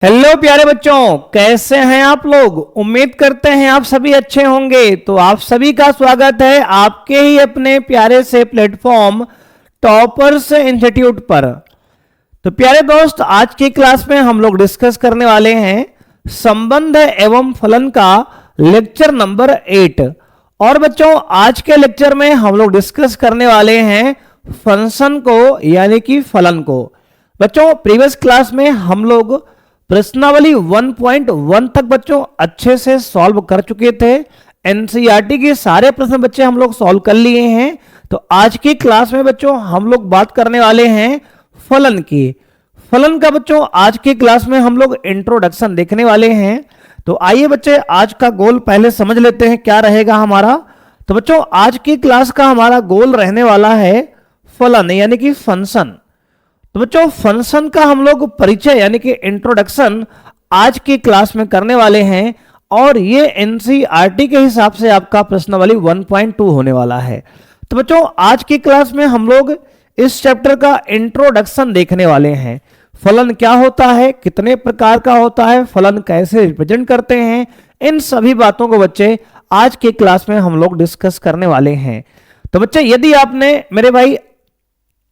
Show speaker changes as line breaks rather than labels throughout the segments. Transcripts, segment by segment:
Hello प्यारे बच्चों, कैसे हैं आप लोग। उम्मीद करते हैं आप सभी अच्छे होंगे। तो आप सभी का स्वागत है आपके ही अपने प्यारे से प्लेटफॉर्म टॉपर्स इंस्टीट्यूट पर। तो प्यारे दोस्त, आज की क्लास में हम लोग डिस्कस करने वाले हैं संबंध एवं फलन का लेक्चर नंबर 8। और बच्चों, आज के लेक्चर में हम लोग डिस्कस करने वाले हैं फंक्शन को यानी कि फलन को। बच्चों, प्रीवियस क्लास में हम लोग प्रश्नावली 1.1 तक बच्चों अच्छे से सॉल्व कर चुके थे। एनसीईआरटी के सारे प्रश्न बच्चे हम लोग सॉल्व कर लिए हैं। तो आज की क्लास में बच्चों हम लोग बात करने वाले हैं फलन की। फलन का बच्चों आज की क्लास में हम लोग इंट्रोडक्शन देखने वाले हैं। तो आइए बच्चे, आज का गोल पहले समझ लेते हैं क्या रहेगा हमारा। तो बच्चों, आज की क्लास का हमारा गोल रहने वाला है फलन यानी कि फंक्शन। तो बच्चों, फंक्शन का हम लोग परिचय यानी कि इंट्रोडक्शन आज की क्लास में करने वाले हैं। और ये एनसीईआरटी के हिसाब से आपका प्रश्नावली 1.2 होने वाला है। तो बच्चों, आज की क्लास में हम लोग इस चैप्टर का इंट्रोडक्शन देखने वाले हैं। फलन क्या होता है, कितने प्रकार का होता है, फलन कैसे रिप्रेजेंट करते हैं, इन सभी बातों को बच्चे आज की क्लास में हम लोग डिस्कस करने वाले हैं। तो बच्चे, यदि आपने मेरे भाई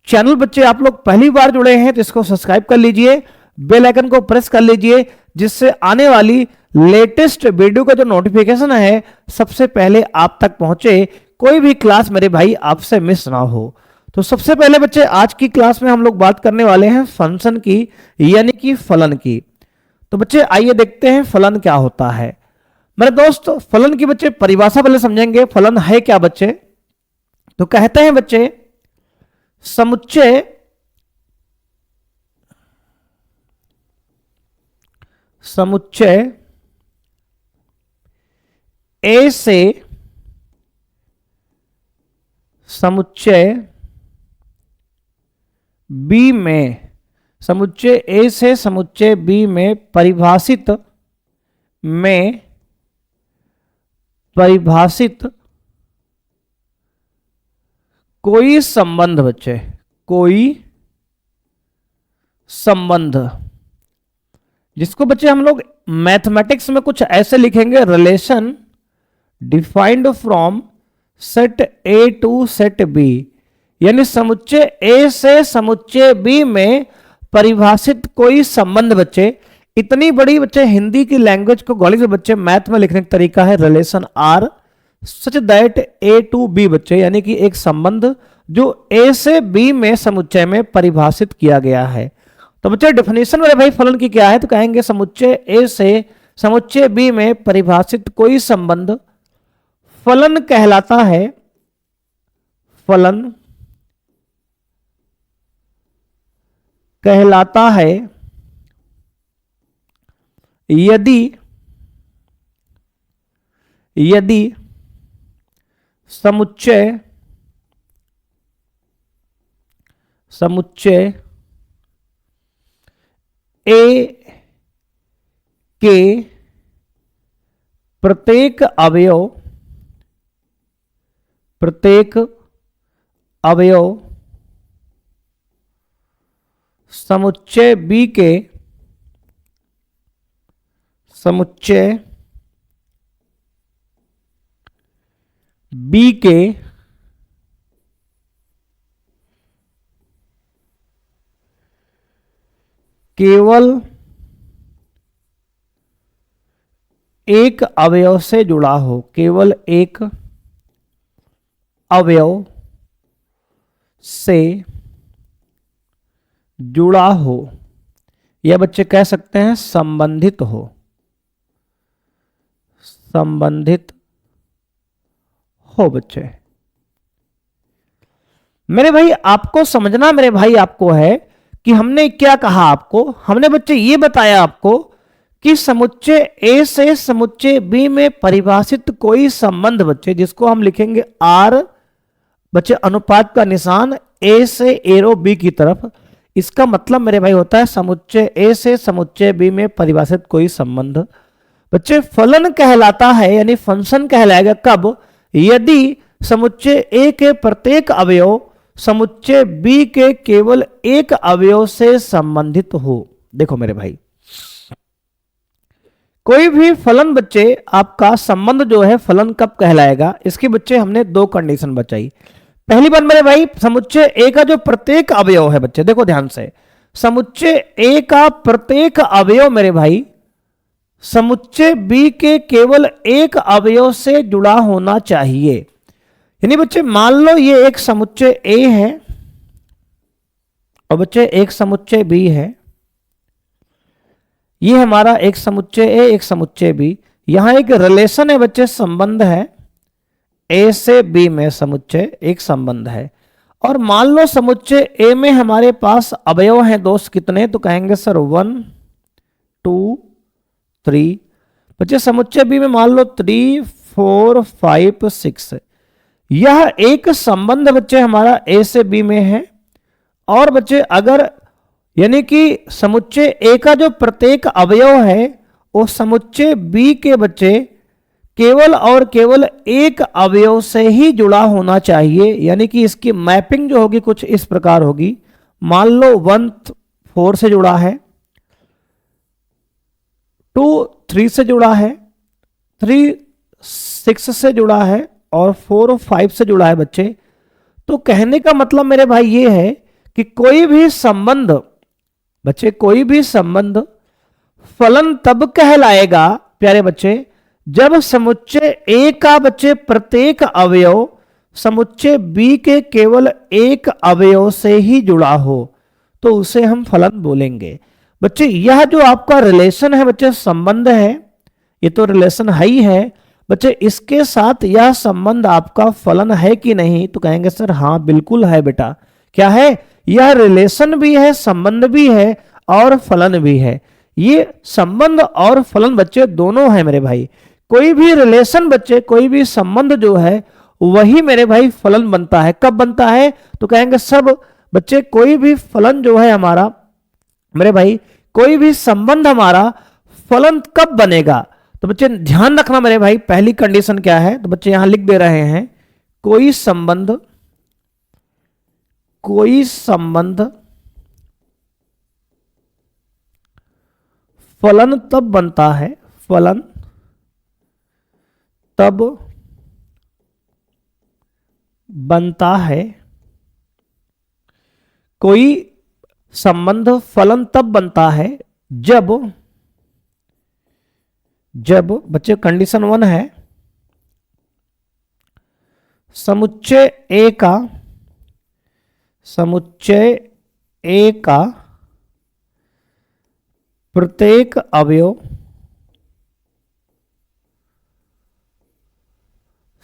चैनल बच्चे आप लोग पहली बार जुड़े हैं तो इसको सब्सक्राइब कर लीजिए, बेल आइकन को प्रेस कर लीजिए, जिससे आने वाली लेटेस्ट वीडियो का जो नोटिफिकेशन है सबसे पहले आप तक पहुंचे, कोई भी क्लास मेरे भाई आपसे मिस ना हो। तो सबसे पहले बच्चे आज की क्लास में हम लोग बात करने वाले हैं फंक्शन की यानी कि फलन की। तो बच्चे आइए देखते हैं फलन क्या होता है। मेरे दोस्त, फलन की बच्चे परिभाषा पहले समझेंगे। फलन है क्या बच्चे? तो कहते हैं बच्चे समुच्चय ए से समुच्चय बी में, समुच्चय ए से समुच्चय बी में परिभाषित कोई संबंध बच्चे, कोई संबंध, जिसको बच्चे हम लोग मैथमेटिक्स में कुछ ऐसे लिखेंगे, relation defined from set A to set B, यानी समुच्चय ए से समुच्चय बी में परिभाषित कोई संबंध। बच्चे इतनी बड़ी बच्चे हिंदी की लैंग्वेज को गॉली से बच्चे मैथ में लिखने का तरीका है relation R such that A to B बच्चे, यानी कि एक संबंध जो ए से बी में समुच्चय में परिभाषित किया गया है। तो बच्चे डेफिनेशन मेरे भाई फलन की क्या है? तो कहेंगे समुच्चय ए से समुच्चय बी में परिभाषित कोई संबंध फलन कहलाता है। फलन कहलाता है यदि समुच्चय ए के प्रत्येक अवयव समुच्चय बी के केवल एक अवयव से जुड़ा हो, केवल एक अवयव से जुड़ा हो, यह बच्चे कह सकते हैं संबंधित हो, संबंधित हो बच्चे। मेरे भाई आपको समझना मेरे भाई आपको है कि हमने क्या कहा आपको। हमने बच्चे ये बताया आपको कि समुच्चय ए से समुच्चय बी में परिभाषित कोई संबंध बच्चे, जिसको हम लिखेंगे आर बच्चे, अनुपात का निशान ए से एरो बी की तरफ। इसका मतलब मेरे भाई होता है समुच्चय ए से समुच्चय बी में परिभाषित कोई संबंध बच्चे फलन कहलाता है, यानी फंक्शन कहलाएगा कब? यदि समुच्चय ए के प्रत्येक अवयव समुच्चय बी के केवल एक अवयव से संबंधित हो। देखो मेरे भाई, कोई भी फलन बच्चे आपका संबंध जो है फलन कब कहलाएगा, इसकी बच्चे हमने दो कंडीशन बचाई। पहली बात मेरे भाई, समुच्चय ए का जो प्रत्येक अवयव है बच्चे, देखो ध्यान से, समुच्चय ए का प्रत्येक अवयव मेरे भाई समुच्चय बी के केवल एक अवयव से जुड़ा होना चाहिए। यानी बच्चे मान लो ये एक समुच्चय ए है और बच्चे एक समुच्चय बी है, ये हमारा एक समुच्चय ए एक समुच्चय बी, यहां एक रिलेशन है बच्चे, संबंध है, ए से बी में समुच्चय एक संबंध है। और मान लो समुच्चय ए में हमारे पास अवयव हैं दोस्त कितने, तो कहेंगे सर 1 2 3। बच्चे समुच्चय बी में मान लो 3 4 5 6। यह एक संबंध बच्चे हमारा ए से बी में है। और बच्चे अगर यानी कि समुच्चय ए का जो प्रत्येक अवयव है वो समुच्चय बी के बच्चे केवल और केवल एक अवयव से ही जुड़ा होना चाहिए। यानी कि इसकी मैपिंग जो होगी कुछ इस प्रकार होगी, मान लो 1 4 से जुड़ा है, 2 3 से जुड़ा है, 3 6 से जुड़ा है और 4 5 से जुड़ा है बच्चे। तो कहने का मतलब मेरे भाई ये है कि कोई भी संबंध बच्चे, कोई भी संबंध फलन तब कहलाएगा प्यारे बच्चे जब समुच्चय ए का बच्चे प्रत्येक अवयव समुच्चय बी के केवल एक अवयव से ही जुड़ा हो, तो उसे हम फलन बोलेंगे। बच्चे यह जो आपका रिलेशन है बच्चे, संबंध है, ये तो रिलेशन है ही है बच्चे, इसके साथ यह संबंध आपका फलन है कि नहीं, तो कहेंगे सर हाँ बिल्कुल है बेटा। क्या है, यह रिलेशन भी है, संबंध भी है और फलन भी है। ये संबंध और फलन बच्चे दोनों है मेरे भाई। कोई भी रिलेशन बच्चे, कोई भी संबंध जो है वही मेरे भाई फलन बनता है। कब बनता है, तो कहेंगे सब बच्चे कोई भी फलन जो है हमारा मेरे भाई, कोई भी संबंध हमारा फलन कब बनेगा, तो बच्चे ध्यान रखना मेरे भाई। पहली कंडीशन क्या है, तो बच्चे यहां लिख दे रहे हैं, कोई संबंध फलन तब बनता है, फलन तब बनता है, कोई संबंध फलन तब बनता है जब बच्चे कंडीशन 1 है, समुच्चय ए का प्रत्येक अवयव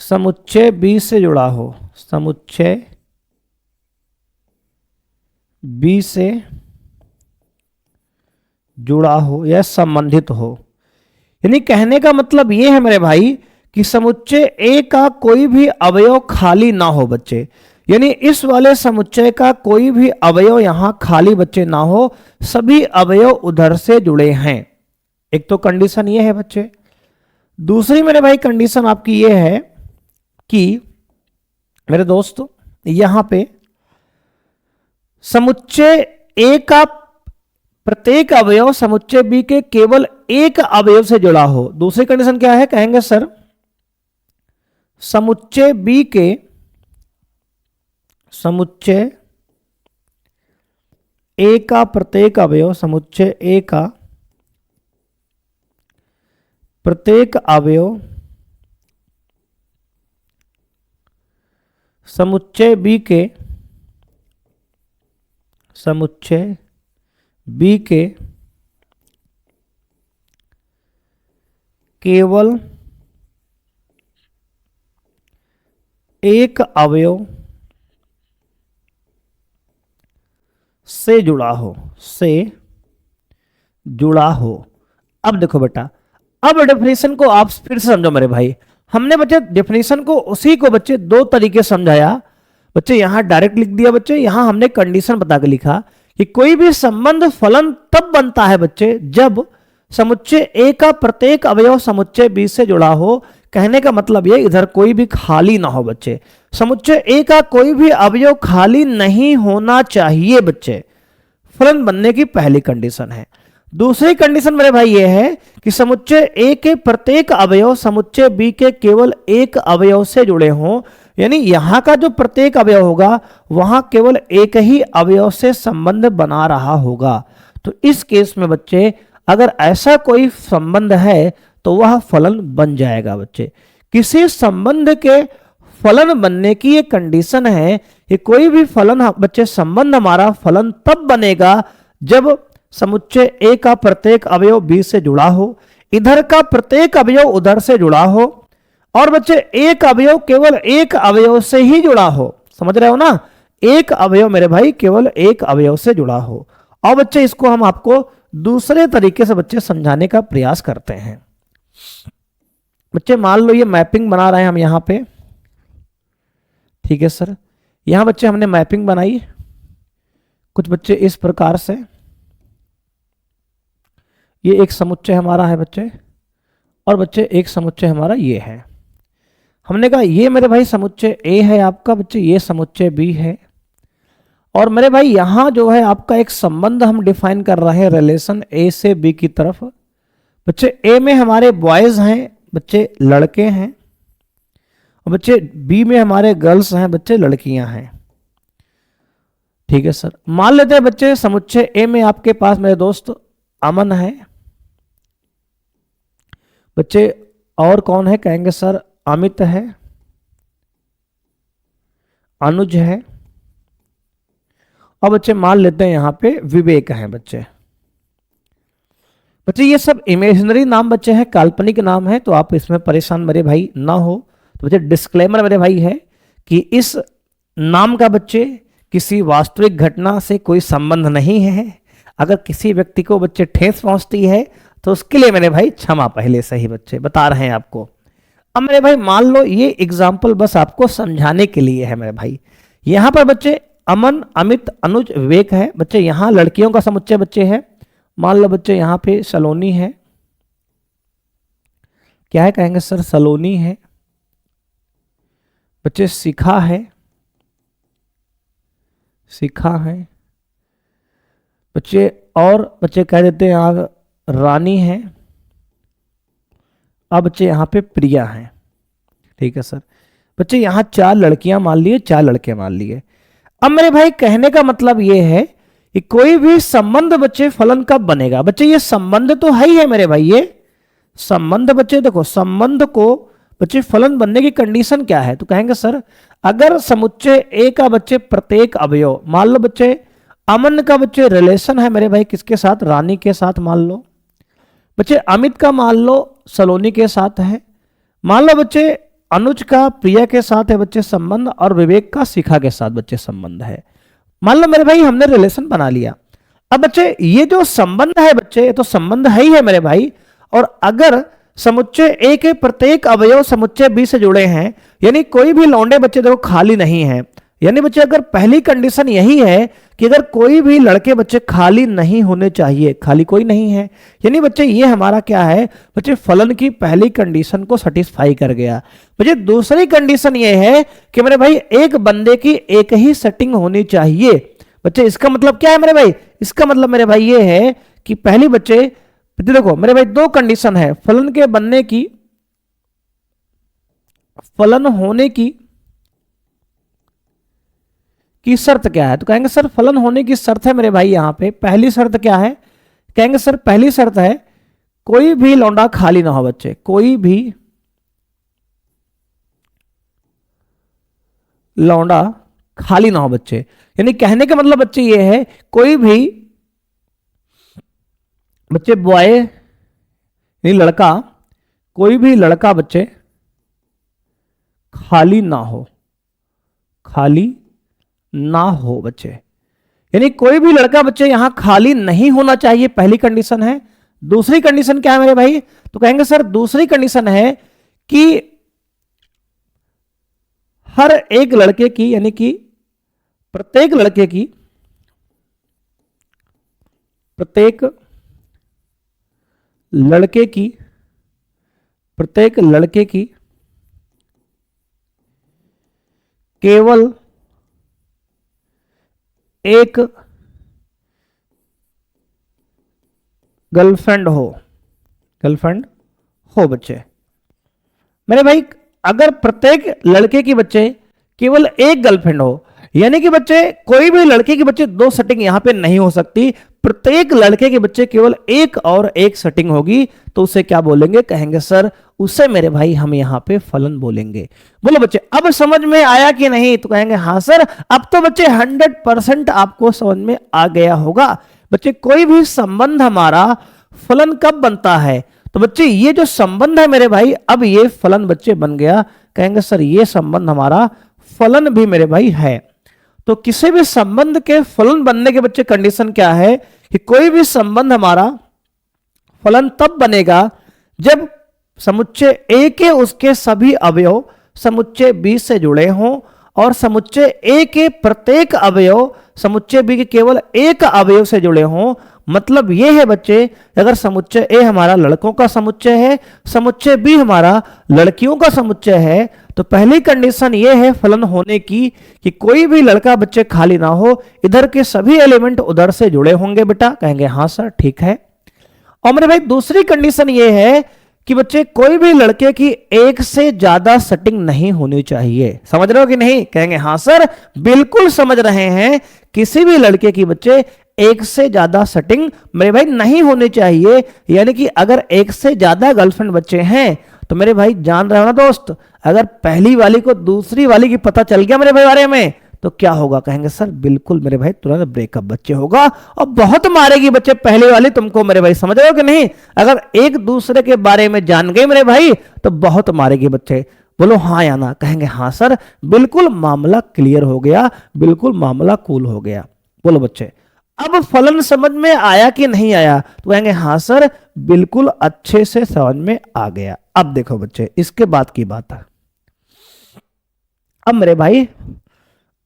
समुच्चय बी से जुड़ा हो, समुच्चय बी से जुड़ा हो या संबंधित हो। यानी कहने का मतलब यह है मेरे भाई कि समुच्चय ए का कोई भी अवयव खाली ना हो बच्चे, यानी इस वाले समुच्चय का कोई भी अवयव यहां खाली बच्चे ना हो, सभी अवयव उधर से जुड़े हैं। एक तो कंडीशन ये है बच्चे। दूसरी मेरे भाई कंडीशन आपकी ये है कि मेरे दोस्तों यहां पे समुच्चय ए का प्रत्येक अवयव समुच्चय बी के केवल एक अवयव से जुड़ा हो। दूसरी कंडीशन क्या है, कहेंगे सर समुच्चय बी के समुच्चय ए का प्रत्येक अवयव समुच्चय ए का प्रत्येक अवयव समुच्चय बी के केवल एक अवयव से जुड़ा हो। अब देखो बेटा, अब डेफिनेशन को आप फिर से समझो मेरे भाई। हमने बच्चे डेफिनेशन को उसी को बच्चे दो तरीके समझाया बच्चे, यहां डायरेक्ट लिख दिया बच्चे, यहां हमने कंडीशन बता के लिखा कि कोई भी संबंध फलन तब बनता है बच्चे जब समुच्चय ए का प्रत्येक अवयव समुच्चय बी से जुड़ा हो। कहने का मतलब ये इधर कोई भी खाली ना हो बच्चे, समुच्चय ए का कोई भी अवयव खाली नहीं होना चाहिए बच्चे, फलन बनने की पहली कंडीशन है। दूसरी कंडीशन मेरे भाई ये है कि समुच्चय ए के प्रत्येक अवयव समुच्चय बी के केवल एक अवयव से जुड़े हों, यानी यहां का जो प्रत्येक अवयव होगा वहां केवल एक ही अवयव से संबंध बना रहा होगा। तो इस केस में बच्चे अगर ऐसा कोई संबंध है तो वह फलन बन जाएगा। बच्चे किसी संबंध के फलन बनने की ये कंडीशन है कि कोई भी फलन बच्चे संबंध हमारा फलन तब बनेगा जब समुच्चय ए का प्रत्येक अवयव बी से जुड़ा हो, इधर का प्रत्येक अवयव उधर से जुड़ा हो, और बच्चे एक अवयव केवल एक अवयव से ही जुड़ा हो। समझ रहे हो ना, एक अवयव मेरे भाई केवल एक अवयव से जुड़ा हो। और बच्चे इसको हम आपको दूसरे तरीके से बच्चे समझाने का प्रयास करते हैं। बच्चे मान लो ये मैपिंग बना रहे हैं हम यहां पे, ठीक है सर। यहां बच्चे हमने मैपिंग बनाई कुछ बच्चे इस प्रकार से, ये एक समुच्चय हमारा है बच्चे, और बच्चे एक समुच्चय हमारा ये है। हमने कहा ये मेरे भाई समुच्चय ए है आपका, बच्चे ये समुच्चय बी है, और मेरे भाई यहां जो है आपका एक संबंध हम डिफाइन कर रहे हैं रिलेशन ए से बी की तरफ। बच्चे ए में हमारे बॉयज हैं, बच्चे लड़के हैं, और बच्चे बी में हमारे गर्ल्स हैं, बच्चे लड़कियां हैं। ठीक है सर। मान लेते हैं बच्चे समुच्चय ए में आपके पास मेरे दोस्त अमन है, बच्चे और कौन है कहेंगे सर, अमित है, अनुज है, और बच्चे मान लेते हैं यहां पे विवेक है। बच्चे ये सब इमेजिनरी नाम बच्चे हैं, काल्पनिक नाम है, तो आप इसमें परेशान मेरे भाई ना हो। तो बच्चे डिस्क्लेमर मेरे भाई है कि इस नाम का बच्चे किसी वास्तविक घटना से कोई संबंध नहीं है। अगर किसी व्यक्ति को बच्चे ठेस पहुंचती है तो उसके लिए मेरे भाई क्षमा पहले से ही बच्चे बता रहे हैं आपको। अब मेरे भाई मान लो ये एग्जाम्पल बस आपको समझाने के लिए है मेरे भाई। यहां पर बच्चे अमन, अमित, अनुज, विवेक है, बच्चे यहां लड़कियों का समुच्चय बच्चे है। मान लो बच्चे यहां पे सलोनी है, क्या है कहेंगे सर, सलोनी है, बच्चे शिखा है, शिखा है, बच्चे और बच्चे कह देते हैं आप रानी है, अब बच्चे यहां पे प्रिया है। ठीक है सर। बच्चे यहां 4 लड़कियां मान लिए, 4 लड़के मान लिए। अब मेरे भाई कहने का मतलब ये है कि कोई भी संबंध बच्चे फलन कब बनेगा। बच्चे ये संबंध तो है ही है मेरे भाई, ये संबंध बच्चे देखो, संबंध को बच्चे फलन बनने की कंडीशन क्या है, तो कहेंगे सर अगर समुच्चय ए का बच्चे प्रत्येक अवयव, मान लो बच्चे अमन का बच्चे रिलेशन है मेरे भाई किसके साथ, रानी के साथ, मान लो बच्चे अमित का मान लो सलोनी के साथ है, मान लो बच्चे अनुज का प्रिया के साथ है बच्चे संबंध, और विवेक का शिखा के साथ बच्चे संबंध है। मान लो मेरे भाई हमने रिलेशन बना लिया। अब बच्चे ये जो संबंध है बच्चे, ये तो संबंध है ही है मेरे भाई, और अगर समुच्चय ए के प्रत्येक अवयव समुच्चय बी से जुड़े हैं, यानी कोई भी लौंडे बच्चे देखो खाली नहीं है, यानी बच्चे अगर पहली कंडीशन यही है कि अगर कोई भी लड़के बच्चे खाली नहीं होने चाहिए, खाली कोई नहीं है, यानी बच्चे ये हमारा क्या है बच्चे फलन की पहली कंडीशन को सेटिस्फाई कर गया। बच्चे दूसरी कंडीशन ये है कि मेरे भाई एक बंदे की एक ही सेटिंग होनी चाहिए। बच्चे इसका मतलब क्या है मेरे भाई, इसका मतलब मेरे भाई ये है कि पहली बच्चे देखो मेरे भाई 2 कंडीशन है फलन के बनने की, फलन होने की शर्त क्या है, तो कहेंगे सर फलन होने की शर्त है मेरे भाई यहां पे पहली शर्त क्या है, कहेंगे सर पहली शर्त है कोई भी लौंडा खाली ना हो। बच्चे कोई भी लौंडा खाली ना हो बच्चे, यानी कहने का मतलब बच्चे ये है कोई भी बच्चे बॉय यानी लड़का, कोई भी लड़का बच्चे खाली ना हो, खाली ना हो बच्चे, यानी कोई भी लड़का बच्चे यहां खाली नहीं होना चाहिए, पहली कंडीशन है। दूसरी कंडीशन क्या है मेरे भाई, तो कहेंगे सर दूसरी कंडीशन है कि हर एक लड़के की, यानी कि प्रत्येक लड़के की, प्रत्येक लड़के की, प्रत्येक लड़के की केवल एक गर्लफ्रेंड हो, गर्लफ्रेंड हो बच्चे। मेरे भाई अगर प्रत्येक लड़के की बच्चे केवल एक गर्लफ्रेंड हो, यानी कि बच्चे कोई भी लड़के की बच्चे दो सेटिंग यहां पे नहीं हो सकती, प्रत्येक लड़के के बच्चे केवल एक और एक सेटिंग होगी, तो उसे क्या बोलेंगे? कहेंगे सर उसे मेरे भाई हम यहां पे फलन बोलेंगे। बोलो बच्चे अब समझ में आया कि नहीं? तो कहेंगे हाँ सर, अब तो बच्चे 100% आपको समझ में आ गया होगा। बच्चे कोई भी संबंध हमारा फलन कब बनता है? तो बच्चे ये जो संबंध है मेरे भाई, अब ये फलन बच्चे बन गया। कहेंगे सर ये संबंध हमारा फलन भी मेरे भाई है। तो किसी भी संबंध के फलन बनने के बच्चे कंडीशन क्या है कि कोई भी संबंध हमारा फलन तब बनेगा जब समुच्चय ए के उसके सभी अवयव समुच्चय बी से जुड़े हों और समुच्चय ए के प्रत्येक अवयव समुच्चय बी के केवल एक अवयव से जुड़े हों। मतलब ये है बच्चे, अगर समुच्चय ए हमारा लड़कों का समुच्चय है, समुच्चय बी हमारा लड़कियों का समुच्चय है, तो पहली कंडीशन ये है फलन होने की कि कोई भी लड़का बच्चे खाली ना हो, इधर के सभी एलिमेंट उधर से जुड़े होंगे। बेटा कहेंगे हाँ सर ठीक है। और मेरे भाई दूसरी कंडीशन ये है कि बच्चे कोई भी लड़के की एक से ज्यादा सेटिंग नहीं होनी चाहिए। समझ रहे हो कि नहीं? कहेंगे हाँ सर बिल्कुल समझ रहे हैं। किसी भी लड़के की बच्चे एक से ज्यादा सेटिंग मेरे भाई नहीं होनी चाहिए, यानी कि अगर एक से ज्यादा गर्लफ्रेंड बच्चे हैं तो मेरे भाई जान रहे हो ना दोस्त, अगर पहली वाली को दूसरी वाली की पता चल गया मेरे भाई बारे में तो क्या होगा? कहेंगे सर बिल्कुल मेरे भाई तुरंत ब्रेकअप बच्चे होगा और बहुत मारेगी बच्चे पहले वाली तुमको मेरे भाई। समझ रहे हो कि नहीं? अगर एक दूसरे के बारे में जान गए मेरे भाई तो बहुत मारेगी बच्चे। बोलो हाँ या ना? कहेंगे हाँ सर बिल्कुल मामला क्लियर हो गया, बिल्कुल मामला कूल हो गया। बोलो बच्चे अब फलन समझ में आया कि नहीं आया? तो कहेंगे हाँ सर बिल्कुल अच्छे से समझ में आ गया। अब देखो बच्चे इसके बाद की बात है। अब मेरे भाई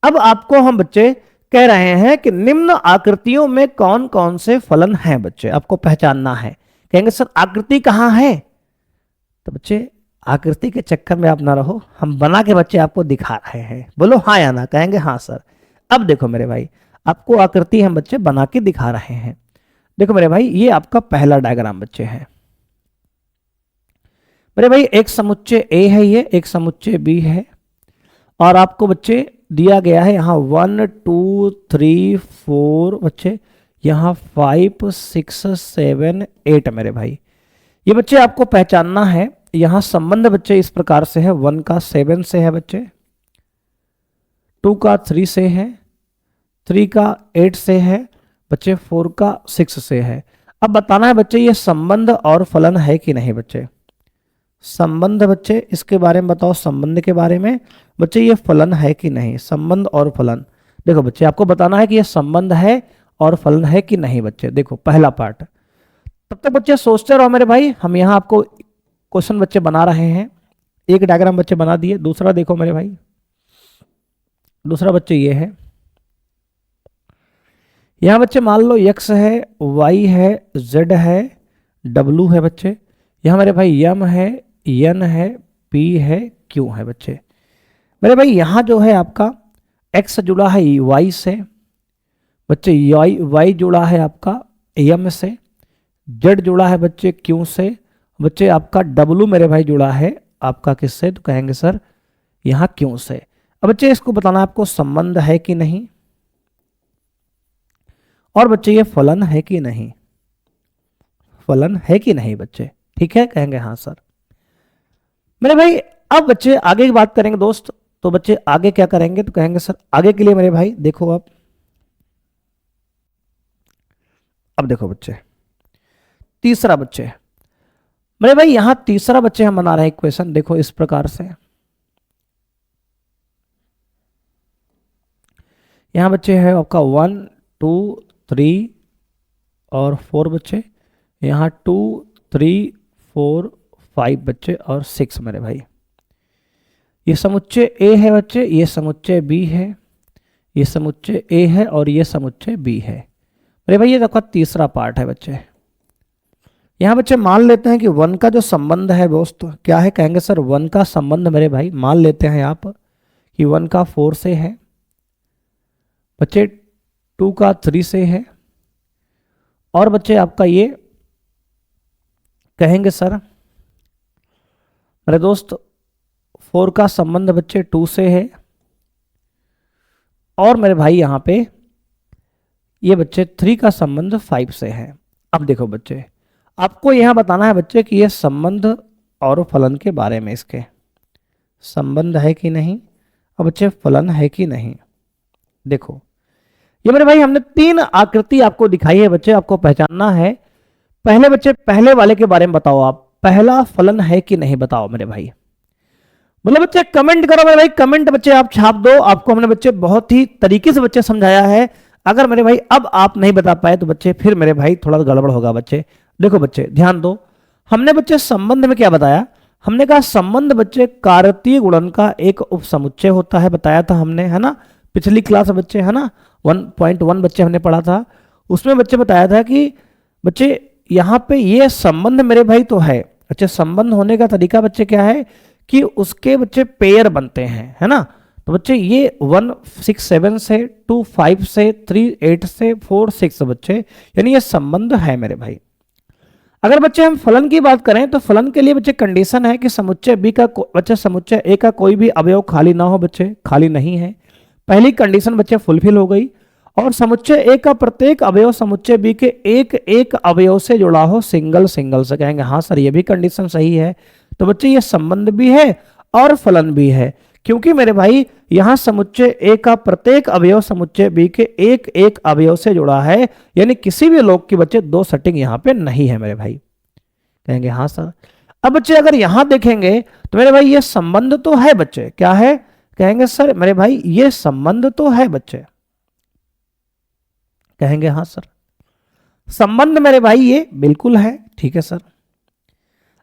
अब आपको हम बच्चे कह रहे हैं कि निम्न आकृतियों में कौन कौन से फलन हैं बच्चे, आपको पहचानना है। कहेंगे सर आकृति कहां है? तो बच्चे आकृति के चक्कर में आप ना रहो, हम बना के बच्चे आपको दिखा रहे हैं। बोलो हाँ या ना? कहेंगे हाँ सर। अब देखो मेरे भाई आपको आकृति हम बच्चे बना के दिखा रहे हैं। देखो मेरे भाई ये आपका पहला डायग्राम बच्चे है। मेरे भाई एक समुच्चय ए है, ये एक समुच्चय बी है और आपको बच्चे दिया गया है यहाँ 1 2 3 4 बच्चे, यहाँ 5 6 7 8 मेरे भाई। ये बच्चे आपको पहचानना है। यहाँ संबंध बच्चे इस प्रकार से है, 1 का 7 से है बच्चे, 2 का 3 से है, 3 का 8 से है बच्चे, 4 का 6 से है। अब बताना है बच्चे ये संबंध और फलन है कि नहीं बच्चे। संबंध बच्चे इसके बारे में बताओ, संबंध के बारे में बच्चे ये फलन है कि नहीं। संबंध और फलन देखो बच्चे आपको बताना है कि ये संबंध है और फलन है कि नहीं बच्चे। देखो पहला पार्ट, तब तक बच्चे सोचते रहो मेरे भाई, हम यहाँ आपको क्वेश्चन बच्चे बना रहे हैं। एक डायग्राम बच्चे बना दिए, दूसरा देखो मेरे भाई, दूसरा बच्चे ये है। यहाँ बच्चे मान लो x है, y है, z है, w है बच्चे। यहाँ मेरे भाई m है, n है, p है, q है बच्चे। मेरे भाई यहाँ जो है आपका x जुड़ा है y से बच्चे, y जुड़ा है आपका m से, z जुड़ा है बच्चे q से बच्चे, आपका w मेरे भाई जुड़ा है आपका किससे? तो कहेंगे सर यहाँ q से। अब बच्चे इसको बताना आपको संबंध है कि नहीं और बच्चे ये फलन है कि नहीं। फलन है कि नहीं बच्चे? ठीक है, कहेंगे हाँ सर। मेरे भाई अब बच्चे आगे की बात करेंगे दोस्त। तो बच्चे आगे क्या करेंगे? तो कहेंगे सर आगे के लिए मेरे भाई देखो आप, अब देखो बच्चे तीसरा बच्चे, मेरे भाई यहां तीसरा बच्चे हम बना रहे हैं इक्वेशन। देखो इस प्रकार से, यहां बच्चे है आपका 1 2 3 और 4 बच्चे, यहाँ 2 3 4 5 बच्चे और 6 मेरे भाई। ये समुच्चय ए है बच्चे, ये समुच्चय बी है, ये समुच्चय ए है और ये समुच्चय बी है मेरे भाई। ये देखो तीसरा पार्ट है बच्चे। यहाँ बच्चे मान लेते हैं कि 1 का जो संबंध है दोस्त क्या है? कहेंगे सर 1 का संबंध मेरे भाई मान लेते हैं आप कि 1 का 4 से है बच्चे, 2 का 3 से है और बच्चे आपका ये कहेंगे सर मेरे दोस्त 4 का संबंध बच्चे 2 से है, और मेरे भाई यहाँ पे ये बच्चे 3 का संबंध 5 से है। अब देखो बच्चे, आपको यहाँ बताना है बच्चे कि ये संबंध और फलन के बारे में, इसके संबंध है कि नहीं और बच्चे फलन है कि नहीं। देखो ये मेरे भाई हमने 3 आकृति आपको दिखाई है बच्चे, आपको पहचानना है। पहले बच्चे पहले वाले के बारे में बताओ, आप पहला फलन है कि नहीं बताओ मेरे भाई। बोले बच्चे कमेंट करो मेरे भाई, कमेंट बच्चे आप छाप दो। आपको हमने बच्चे बहुत ही तरीके से बच्चे समझाया है। अगर मेरे भाई अब आप नहीं बता पाए तो बच्चे फिर मेरे भाई थोड़ा गड़बड़ होगा बच्चे। देखो बच्चे ध्यान दो, हमने बच्चे संबंध में क्या बताया, हमने कहा संबंध बच्चे कार्तीय गुणन का एक उपसमुच्चय होता है, बताया था हमने, है ना, पिछली क्लास बच्चे, है ना, 1.1 बच्चे हमने पढ़ा था। उसमें बच्चे बताया था कि बच्चे यहाँ पे ये संबंध मेरे भाई तो है बच्चे, संबंध होने का तरीका बच्चे क्या है कि उसके बच्चे पेयर बनते हैं, है ना। तो बच्चे ये 1 6 7 से, 2 5 से, 3 8 से, 4 6 बच्चे, यानी ये संबंध है मेरे भाई। अगर बच्चे हम फलन की बात करें तो फलन के लिए बच्चे कंडीशन है कि समुच्चय बी का बच्चे समुच्चय ए का कोई भी अवयव खाली ना हो बच्चे, खाली नहीं है, पहली कंडीशन बच्चे फुलफिल हो गई। और समुच्चय ए का प्रत्येक अवयव समुच्चय बी के एक एक अवयव से जुड़ा हो, सिंगल सिंगल से। कहेंगे हाँ सर ये भी कंडीशन सही है। तो बच्चे ये संबंध भी है और फलन भी है, क्योंकि मेरे भाई यहां समुच्चय ए का प्रत्येक अवयव समुच्चय बी के एक एक अवयव से जुड़ा है, यानी किसी भी लोग की बच्चे 2 सेटिंग यहां पे नहीं है मेरे भाई। कहेंगे हाँ सर। अब बच्चे अगर यहां देखेंगे तो मेरे भाई ये संबंध तो है बच्चे, क्या है, कहेंगे सर मेरे भाई ये संबंध तो है बच्चे। कहेंगे हाँ सर संबंध मेरे भाई ये बिल्कुल है, ठीक है सर।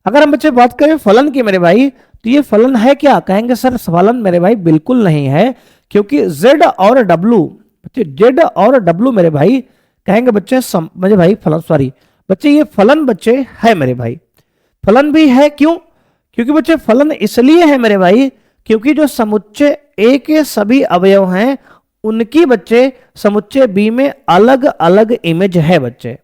अगर हम बच्चे बात करें फलन की मेरे भाई, तो ये फलन है क्या, कहेंगे सर फलन मेरे भाई बिल्कुल नहीं है, क्योंकि z और w बच्चे, z और w मेरे भाई, कहेंगे बच्चे मेरे भाई फलन, सॉरी बच्चे ये फलन बच्चे है मेरे भाई। फलन भी है क्यों, क्योंकि बच्चे फलन इसलिए है मेरे भाई क्योंकि जो समुच्चय ए के सभी अवयव हैं उनकी बच्चे समुच्चय बी में अलग अलग इमेज है बच्चे,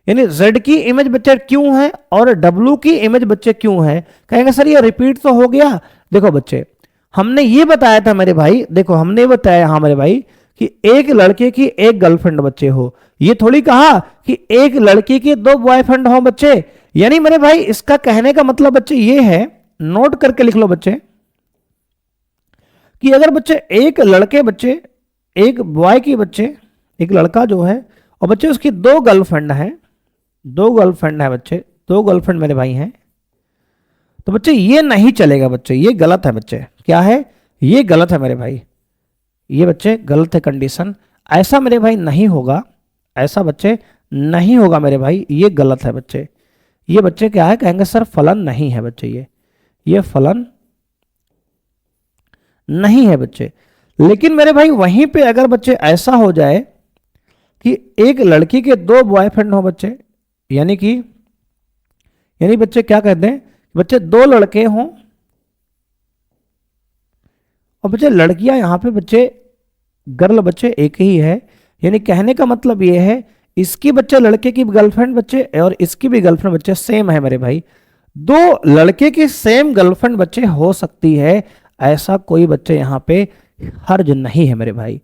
यानी z की इमेज बच्चे क्यों है और w की इमेज बच्चे क्यों है। कहेंगे सर ये रिपीट तो हो गया। देखो बच्चे हमने ये बताया था मेरे भाई, देखो हमने बताया हाँ मेरे भाई कि एक लड़के की एक गर्लफ्रेंड बच्चे हो, ये थोड़ी कहा कि एक लड़की की 2 बॉयफ्रेंड हो बच्चे। यानी मेरे भाई इसका कहने का मतलब बच्चे ये है, नोट करके लिख लो बच्चे, कि अगर बच्चे एक लड़के बच्चे एक बॉय की बच्चे, एक लड़का जो है और बच्चे उसकी 2 गर्लफ्रेंड है, 2 गर्लफ्रेंड है बच्चे, 2 गर्लफ्रेंड मेरे भाई हैं, तो बच्चे ये नहीं चलेगा बच्चे, ये गलत है बच्चे। क्या है, ये गलत है मेरे भाई, ये बच्चे गलत है कंडीशन, ऐसा मेरे भाई नहीं होगा, ऐसा बच्चे नहीं होगा मेरे भाई, ये गलत है बच्चे। ये बच्चे क्या है, कहेंगे सर फलन नहीं है बच्चे, ये फलन नहीं है बच्चे। लेकिन मेरे भाई वहीं पे अगर बच्चे ऐसा हो जाए कि एक लड़की के 2 बॉयफ्रेंड हो बच्चे, यानी बच्चे क्या कहते हैं, बच्चे 2 लड़के हों और बच्चे लड़कियां यहां पे बच्चे गर्ल बच्चे एक ही है, यानी कहने का मतलब ये है इसकी बच्चे लड़के की गर्लफ्रेंड बच्चे और इसकी भी गर्लफ्रेंड बच्चे सेम है मेरे भाई। 2 लड़के की सेम गर्लफ्रेंड बच्चे हो सकती है, ऐसा कोई बच्चे यहां पे हर्ज नहीं है मेरे भाई।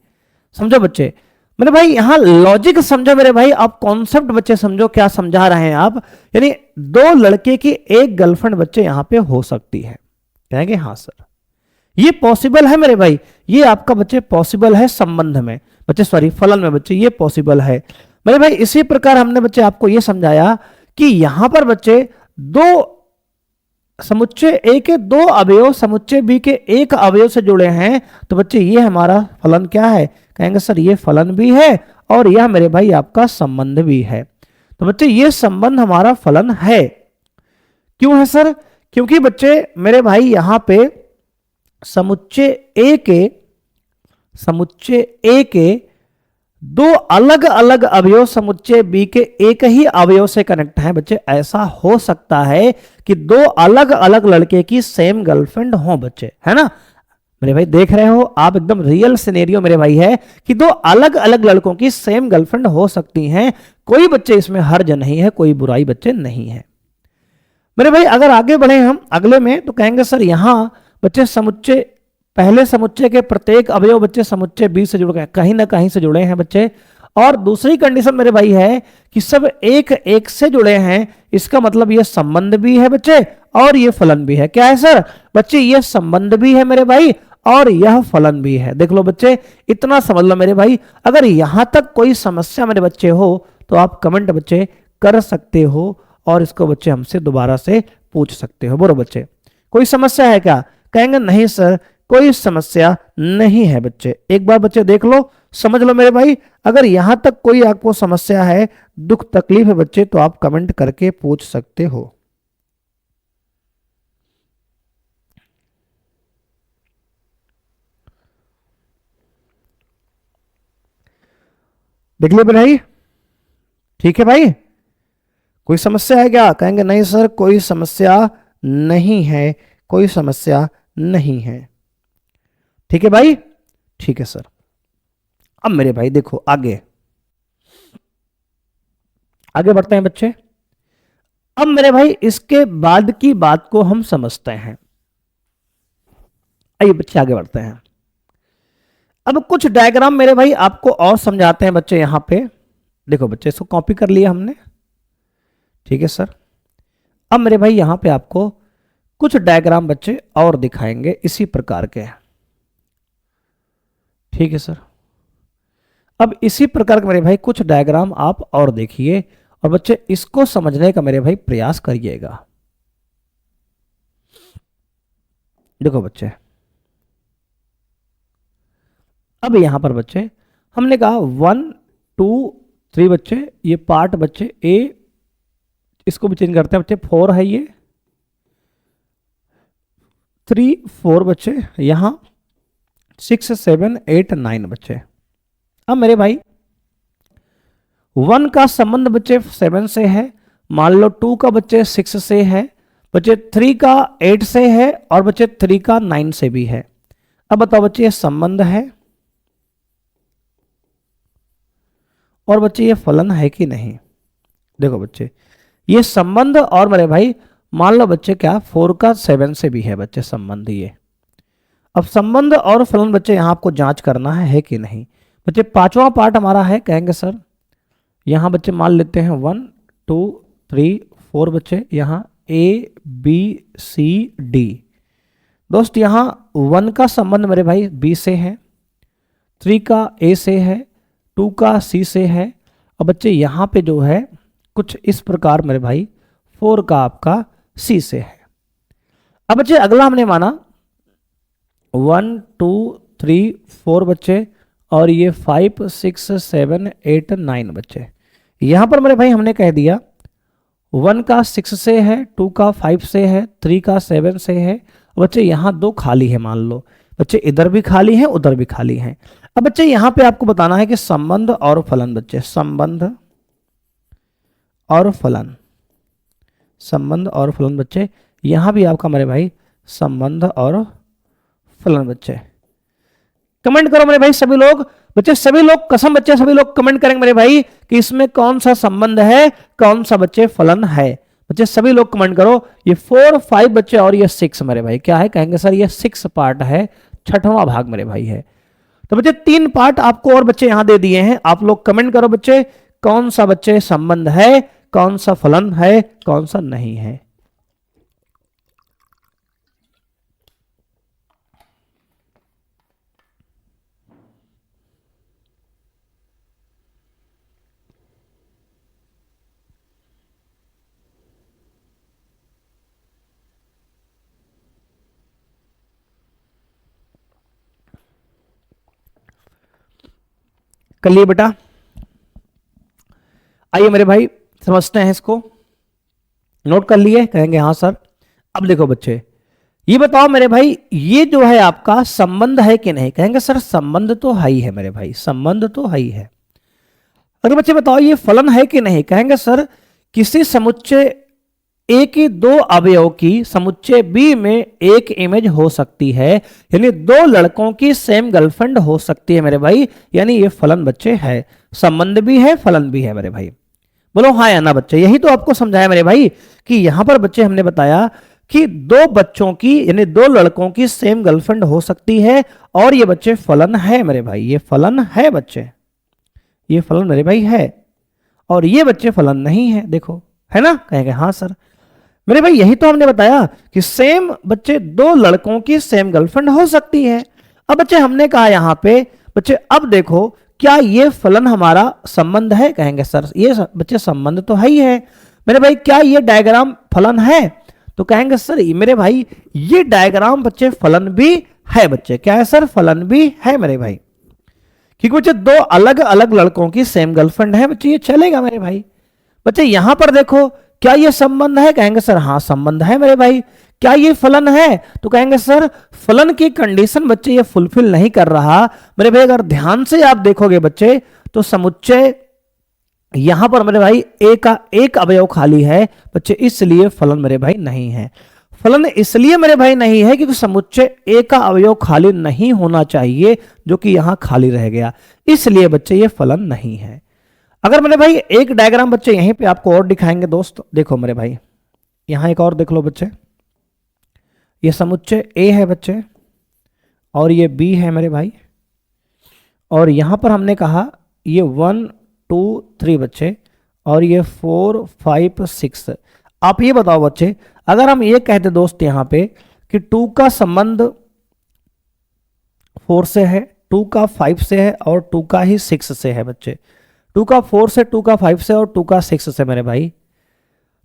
समझो बच्चे, मेरे भाई यहां लॉजिक समझो मेरे भाई, आप कॉन्सेप्ट बच्चे समझो क्या समझा रहे हैं आप, यानी 2 लड़के की एक गर्लफ्रेंड बच्चे यहां पे हो सकती है। कहेंगे हाँ सर ये पॉसिबल है मेरे भाई, ये आपका बच्चे पॉसिबल है संबंध में बच्चे, सॉरी फलन में बच्चे ये पॉसिबल है मेरे भाई। इसी प्रकार हमने बच्चे आपको ये समझाया कि यहां पर बच्चे 2 समुच्चय ए के 2 अवयव समुच्चय बी के एक अवयव से जुड़े हैं, तो बच्चे ये हमारा फलन क्या है, कहेंगे सर ये फलन भी है और यह मेरे भाई आपका संबंध भी है। तो बच्चे ये संबंध हमारा फलन है। क्यों है सर, क्योंकि बच्चे मेरे भाई यहां पे समुच्चय ए के 2 अलग अलग अवयव समुच्चय बी के एक ही अवयव से कनेक्ट हैं बच्चे। ऐसा हो सकता है कि 2 अलग अलग लड़के की सेम गर्लफ्रेंड हो बच्चे, है ना मेरे भाई, देख रहे हो आप एकदम रियल सिनेरियो मेरे भाई है कि 2 अलग अलग लड़कों की सेम गर्लफ्रेंड हो सकती हैं, कोई बच्चे इसमें हर्ज नहीं है, कोई बुराई बच्चे नहीं है। मेरे भाई अगर आगे बढ़े हम अगले में तो कहेंगे सर यहां बच्चे समुच्चय, पहले समुच्चय के प्रत्येक अवयव बच्चे समुच्चय बी से जुड़ गए, कहीं ना कहीं से जुड़े हैं बच्चे। और दूसरी कंडीशन मेरे भाई है कि सब एक एक से जुड़े हैं, इसका मतलब ये संबंध भी है बच्चे और ये फलन भी है। क्या है सर बच्चे, ये संबंध भी है मेरे भाई और यह फलन भी है। देख लो बच्चे, इतना समझ लो मेरे भाई। अगर यहां तक कोई समस्या मेरे बच्चे हो तो आप कमेंट बच्चे कर सकते हो और इसको बच्चे हमसे दोबारा से पूछ सकते हो। बोलो बच्चे कोई समस्या है क्या? कहेंगे नहीं सर कोई समस्या नहीं है बच्चे। एक बार बच्चे देख लो, समझ लो मेरे भाई। अगर यहां तक कोई आपको समस्या है, दुख तकलीफ है बच्चे, तो आप कमेंट करके पूछ सकते हो। देख लिया भाई, ठीक है भाई। कोई समस्या है क्या? कहेंगे नहीं सर कोई समस्या नहीं है, कोई समस्या नहीं है। ठीक है भाई, ठीक है सर। अब मेरे भाई देखो आगे आगे बढ़ते हैं बच्चे। अब मेरे भाई इसके बाद की बात को हम समझते हैं। आइए बच्चे आगे बढ़ते हैं। अब कुछ डायग्राम मेरे भाई आपको और समझाते हैं बच्चे। यहां पे देखो बच्चे, इसको कॉपी कर लिया हमने, ठीक है सर। अब मेरे भाई यहां पे आपको कुछ डायग्राम बच्चे और दिखाएंगे इसी प्रकार के, ठीक है सर। अब इसी प्रकार के मेरे भाई कुछ डायग्राम आप और देखिए और बच्चे इसको समझने का मेरे भाई प्रयास करिएगा। देखो बच्चे, अब यहां पर बच्चे हमने कहा 1 2 3 बच्चे, ये पार्ट बच्चे ए, इसको भी चेंज करते हैं बच्चे, 4 है ये, 3 4 बच्चे, यहां 6 7 8 9 बच्चे। अब मेरे भाई 1 का संबंध बच्चे 7 से है, मान लो 2 का बच्चे 6 से है, बच्चे 3 का 8 से है और बच्चे 3 का 9 से भी है। अब बताओ बच्चे ये संबंध है और बच्चे ये फलन है कि नहीं? देखो बच्चे ये संबंध, और मेरे भाई मान लो बच्चे क्या 4 का 7 से भी है बच्चे संबंध ये। अब संबंध और फलन बच्चे यहां आपको जांच करना है कि नहीं। बच्चे पांचवा पार्ट हमारा है, कहेंगे सर यहां बच्चे मान लेते हैं 1 2 3 4 बच्चे, यहां ए बी सी डी। दोस्त यहां 1 का संबंध मेरे भाई बी से है, 3 का ए से है, 2 का सी से है और बच्चे यहां पे जो है कुछ इस प्रकार मेरे भाई 4 का आपका सी से है। अब बच्चे अगला हमने माना 1 2 3 4 बच्चे और ये 5 6 7 8 9 बच्चे। यहां पर मेरे भाई हमने कह दिया 1 का 6 से है, 2 का 5 से है, 3 का 7 से है। बच्चे यहां 2 खाली है, मान लो बच्चे इधर भी खाली है उधर भी खाली है। अब बच्चे यहां पे आपको बताना है कि संबंध और फलन बच्चे, संबंध और फलन, संबंध और फलन बच्चे, यहां भी आपका मेरे भाई संबंध और फलन बच्चे। कमेंट करो मेरे भाई सभी लोग, बच्चे सभी लोग कसम बच्चे सभी लोग कमेंट करेंगे मेरे भाई कि इसमें कौन सा संबंध है कौन सा बच्चे फलन है। बच्चे सभी लोग कमेंट करो। ये 4 5 बच्चे और ये 6 मेरे भाई क्या है? कहेंगे सर ये 6 पार्ट है, 6वां भाग मेरे भाई है। तो बच्चे 3 पार्ट आपको और बच्चे यहां दे दिए हैं। आप लोग कमेंट करो बच्चे कौन सा बच्चे संबंध है, कौन सा फलन है, कौन सा नहीं है। कर लिए बेटा? आइए मेरे भाई समझते हैं इसको। नोट कर लिए? कहेंगे हाँ सर। अब देखो बच्चे ये बताओ मेरे भाई ये जो है आपका संबंध है कि नहीं? कहेंगे सर संबंध तो है ही है मेरे भाई, संबंध तो है ही है। अगर बच्चे बताओ ये फलन है कि नहीं? कहेंगे सर किसी समुच्चय ए की 2 अवयव की समुच्चय बी में एक इमेज हो सकती है, यानी 2 लड़कों की सेम गर्लफ्रेंड हो सकती है मेरे भाई, यानी ये फलन बच्चे है, संबंध भी है फलन भी है मेरे भाई। बोलो हाँ या ना बच्चे। यही तो आपको समझाया मेरे भाई कि यहां पर बच्चे हमने बताया कि दो बच्चों की यानी दो लड़कों की सेम गर्लफ्रेंड हो सकती है और ये बच्चे फलन है मेरे भाई, ये फलन है बच्चे, ये फलन मेरे भाई है और ये बच्चे फलन नहीं है। देखो है ना, कहेंगे हाँ सर। मेरे भाई यही तो हमने बताया कि सेम बच्चे दो लड़कों की सेम गर्लफ्रेंड हो सकती है। अब बच्चे हमने कहा यहां पे बच्चे अब देखो क्या ये फलन हमारा संबंध है, कहेंगे सर ये बच्चे संबंध तो है ही है। मेरे भाई क्या ये डायग्राम फलन है, तो कहेंगे सर मेरे भाई ये डायग्राम बच्चे फलन भी है बच्चे। क्या है सर, फलन भी है मेरे भाई, क्योंकि बच्चे दो अलग अलग लड़कों की सेम गर्लफ्रेंड है बच्चे, ये चलेगा मेरे भाई। बच्चे यहां पर देखो क्या ये संबंध है, कहेंगे सर हाँ संबंध है मेरे भाई। क्या ये फलन है, तो कहेंगे सर फलन की कंडीशन बच्चे ये फुलफिल नहीं कर रहा मेरे भाई। अगर ध्यान से आप देखोगे बच्चे तो समुच्चय यहां पर मेरे भाई ए का एक अवयव खाली है बच्चे, इसलिए फलन मेरे भाई नहीं है। फलन इसलिए मेरे भाई नहीं है क्योंकि समुच्चय ए का अवयव खाली नहीं होना चाहिए जो कि यहां खाली रह गया, इसलिए बच्चे ये फलन नहीं है। अगर मेरे भाई एक डायग्राम बच्चे यहीं पे आपको और दिखाएंगे दोस्त, देखो मेरे भाई यहां एक और देख लो बच्चे, ये समुच्चय ए है बच्चे और ये बी है मेरे भाई, और यहां पर हमने कहा ये 1 2 3 बच्चे और ये 4 5 6। आप ये बताओ बच्चे अगर हम ये कहते दोस्त यहां पे कि 2 का संबंध 4 से है, 2 का 5 से है और 2 का ही 6 से है बच्चे, 2 का 4 से, 2 का 5 से और 2 का 6 से मेरे भाई,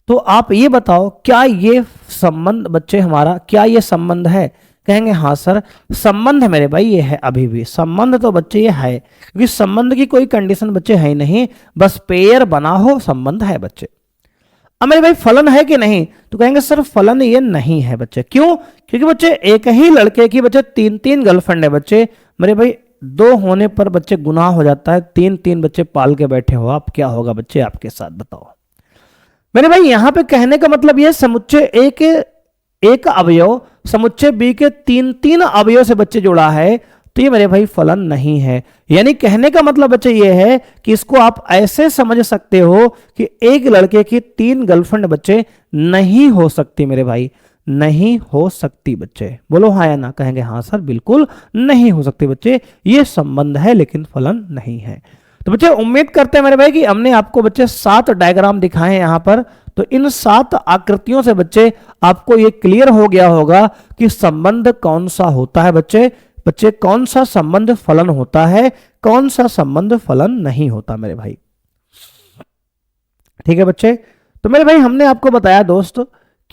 तो आप ये बताओ क्या ये संबंध बच्चे हमारा, क्या ये संबंध है, कहेंगे हाँ सर संबंध है मेरे भाई, ये है अभी भी संबंध तो बच्चे ये है, क्योंकि संबंध की कोई कंडीशन बच्चे है ही नहीं, बस पेयर बना हो संबंध है बच्चे। अब मेरे भाई फलन है कि नहीं, तो कहेंगे सर फलन ये नहीं है बच्चे। क्यों, क्योंकि बच्चे एक ही लड़के की बच्चे 3 गर्लफ्रेंड है बच्चे मेरे भाई, 2 होने पर बच्चे गुनाह हो जाता है, 3 बच्चे पाल के बैठे हो आप, क्या होगा बच्चे आपके साथ बताओ मेरे भाई। यहां पे कहने का मतलब ये समुच्चय ए के एक अवयव समुच्चय बी के 3 अवयव से बच्चे जुड़ा है, तो ये मेरे भाई फलन नहीं है। यानी कहने का मतलब बच्चे ये है कि इसको आप ऐसे समझ सकते हो कि एक लड़के की 3 गर्लफ्रेंड बच्चे नहीं हो सकती मेरे भाई, नहीं हो सकती बच्चे। बोलो हाँ या ना, कहेंगे हाँ सर बिल्कुल नहीं हो सकती बच्चे, ये संबंध है लेकिन फलन नहीं है। तो बच्चे उम्मीद करते हैं मेरे भाई कि हमने आपको बच्चे 7 डायग्राम दिखाए हैं यहां पर, तो इन 7 आकृतियों से बच्चे आपको ये क्लियर हो गया होगा कि संबंध कौन सा होता है बच्चे, बच्चे कौन सा संबंध फलन होता है, कौन सा संबंध फलन नहीं होता मेरे भाई। ठीक है बच्चे, तो मेरे भाई हमने आपको बताया दोस्त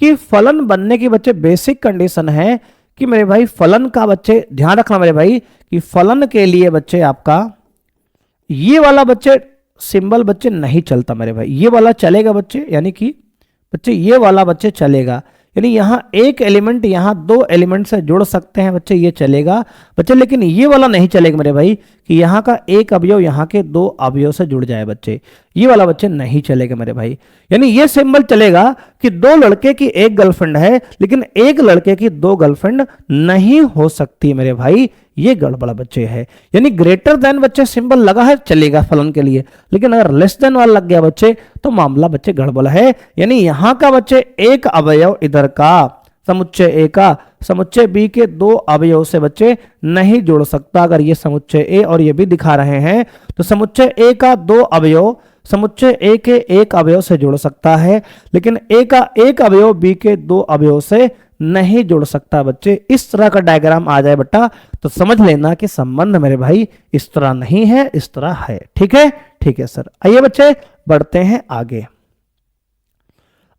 कि फलन बनने की बच्चे बेसिक कंडीशन है कि मेरे भाई फलन का बच्चे ध्यान रखना मेरे भाई कि फलन के लिए बच्चे आपका ये वाला बच्चे सिंबल बच्चे नहीं चलता मेरे भाई, ये वाला चलेगा बच्चे, यानी कि बच्चे ये वाला बच्चे चलेगा, यानी यहाँ एक एलिमेंट यहाँ 2 एलिमेंट से जुड़ सकते हैं बच्चे, ये चलेगा बच्चे, लेकिन ये वाला नहीं चलेगा मेरे भाई कि यहाँ का एक अवयव यहाँ के 2 अवयव से जुड़ जाए बच्चे, ये वाला बच्चे नहीं चलेगा मेरे भाई। यानी ये सिंबल चलेगा कि 2 लड़के की एक गर्लफ्रेंड है लेकिन एक लड़के की 2 गर्लफ्रेंड नहीं हो सकती मेरे भाई, ये गड़बड़ा बच्चे है। यानी ग्रेटर देन बच्चे सिंबल लगा है चलेगा फलन के लिए, लेकिन अगर लेस देन वाला लग गया बच्चे तो मामला बच्चे गड़बड़ है। यानी यहां का बच्चे एक अवयव इधर का समुच्चय ए का समुच्चय बी के 2 अवयव से बच्चे नहीं जोड़ सकता। अगर ये समुच्चय ए और ये भी दिखा रहे हैं तो समुच्चय ए का 2 अवयव समुच्चय ए के एक अवयव से जुड़ सकता है, लेकिन ए का एक अवयव बी के 2 अवयव से नहीं जुड़ सकता बच्चे। इस तरह का डायग्राम आ जाए बेटा तो समझ लेना कि संबंध मेरे भाई इस तरह नहीं है, इस तरह है। ठीक है, ठीक है सर। आइए बच्चे बढ़ते हैं आगे।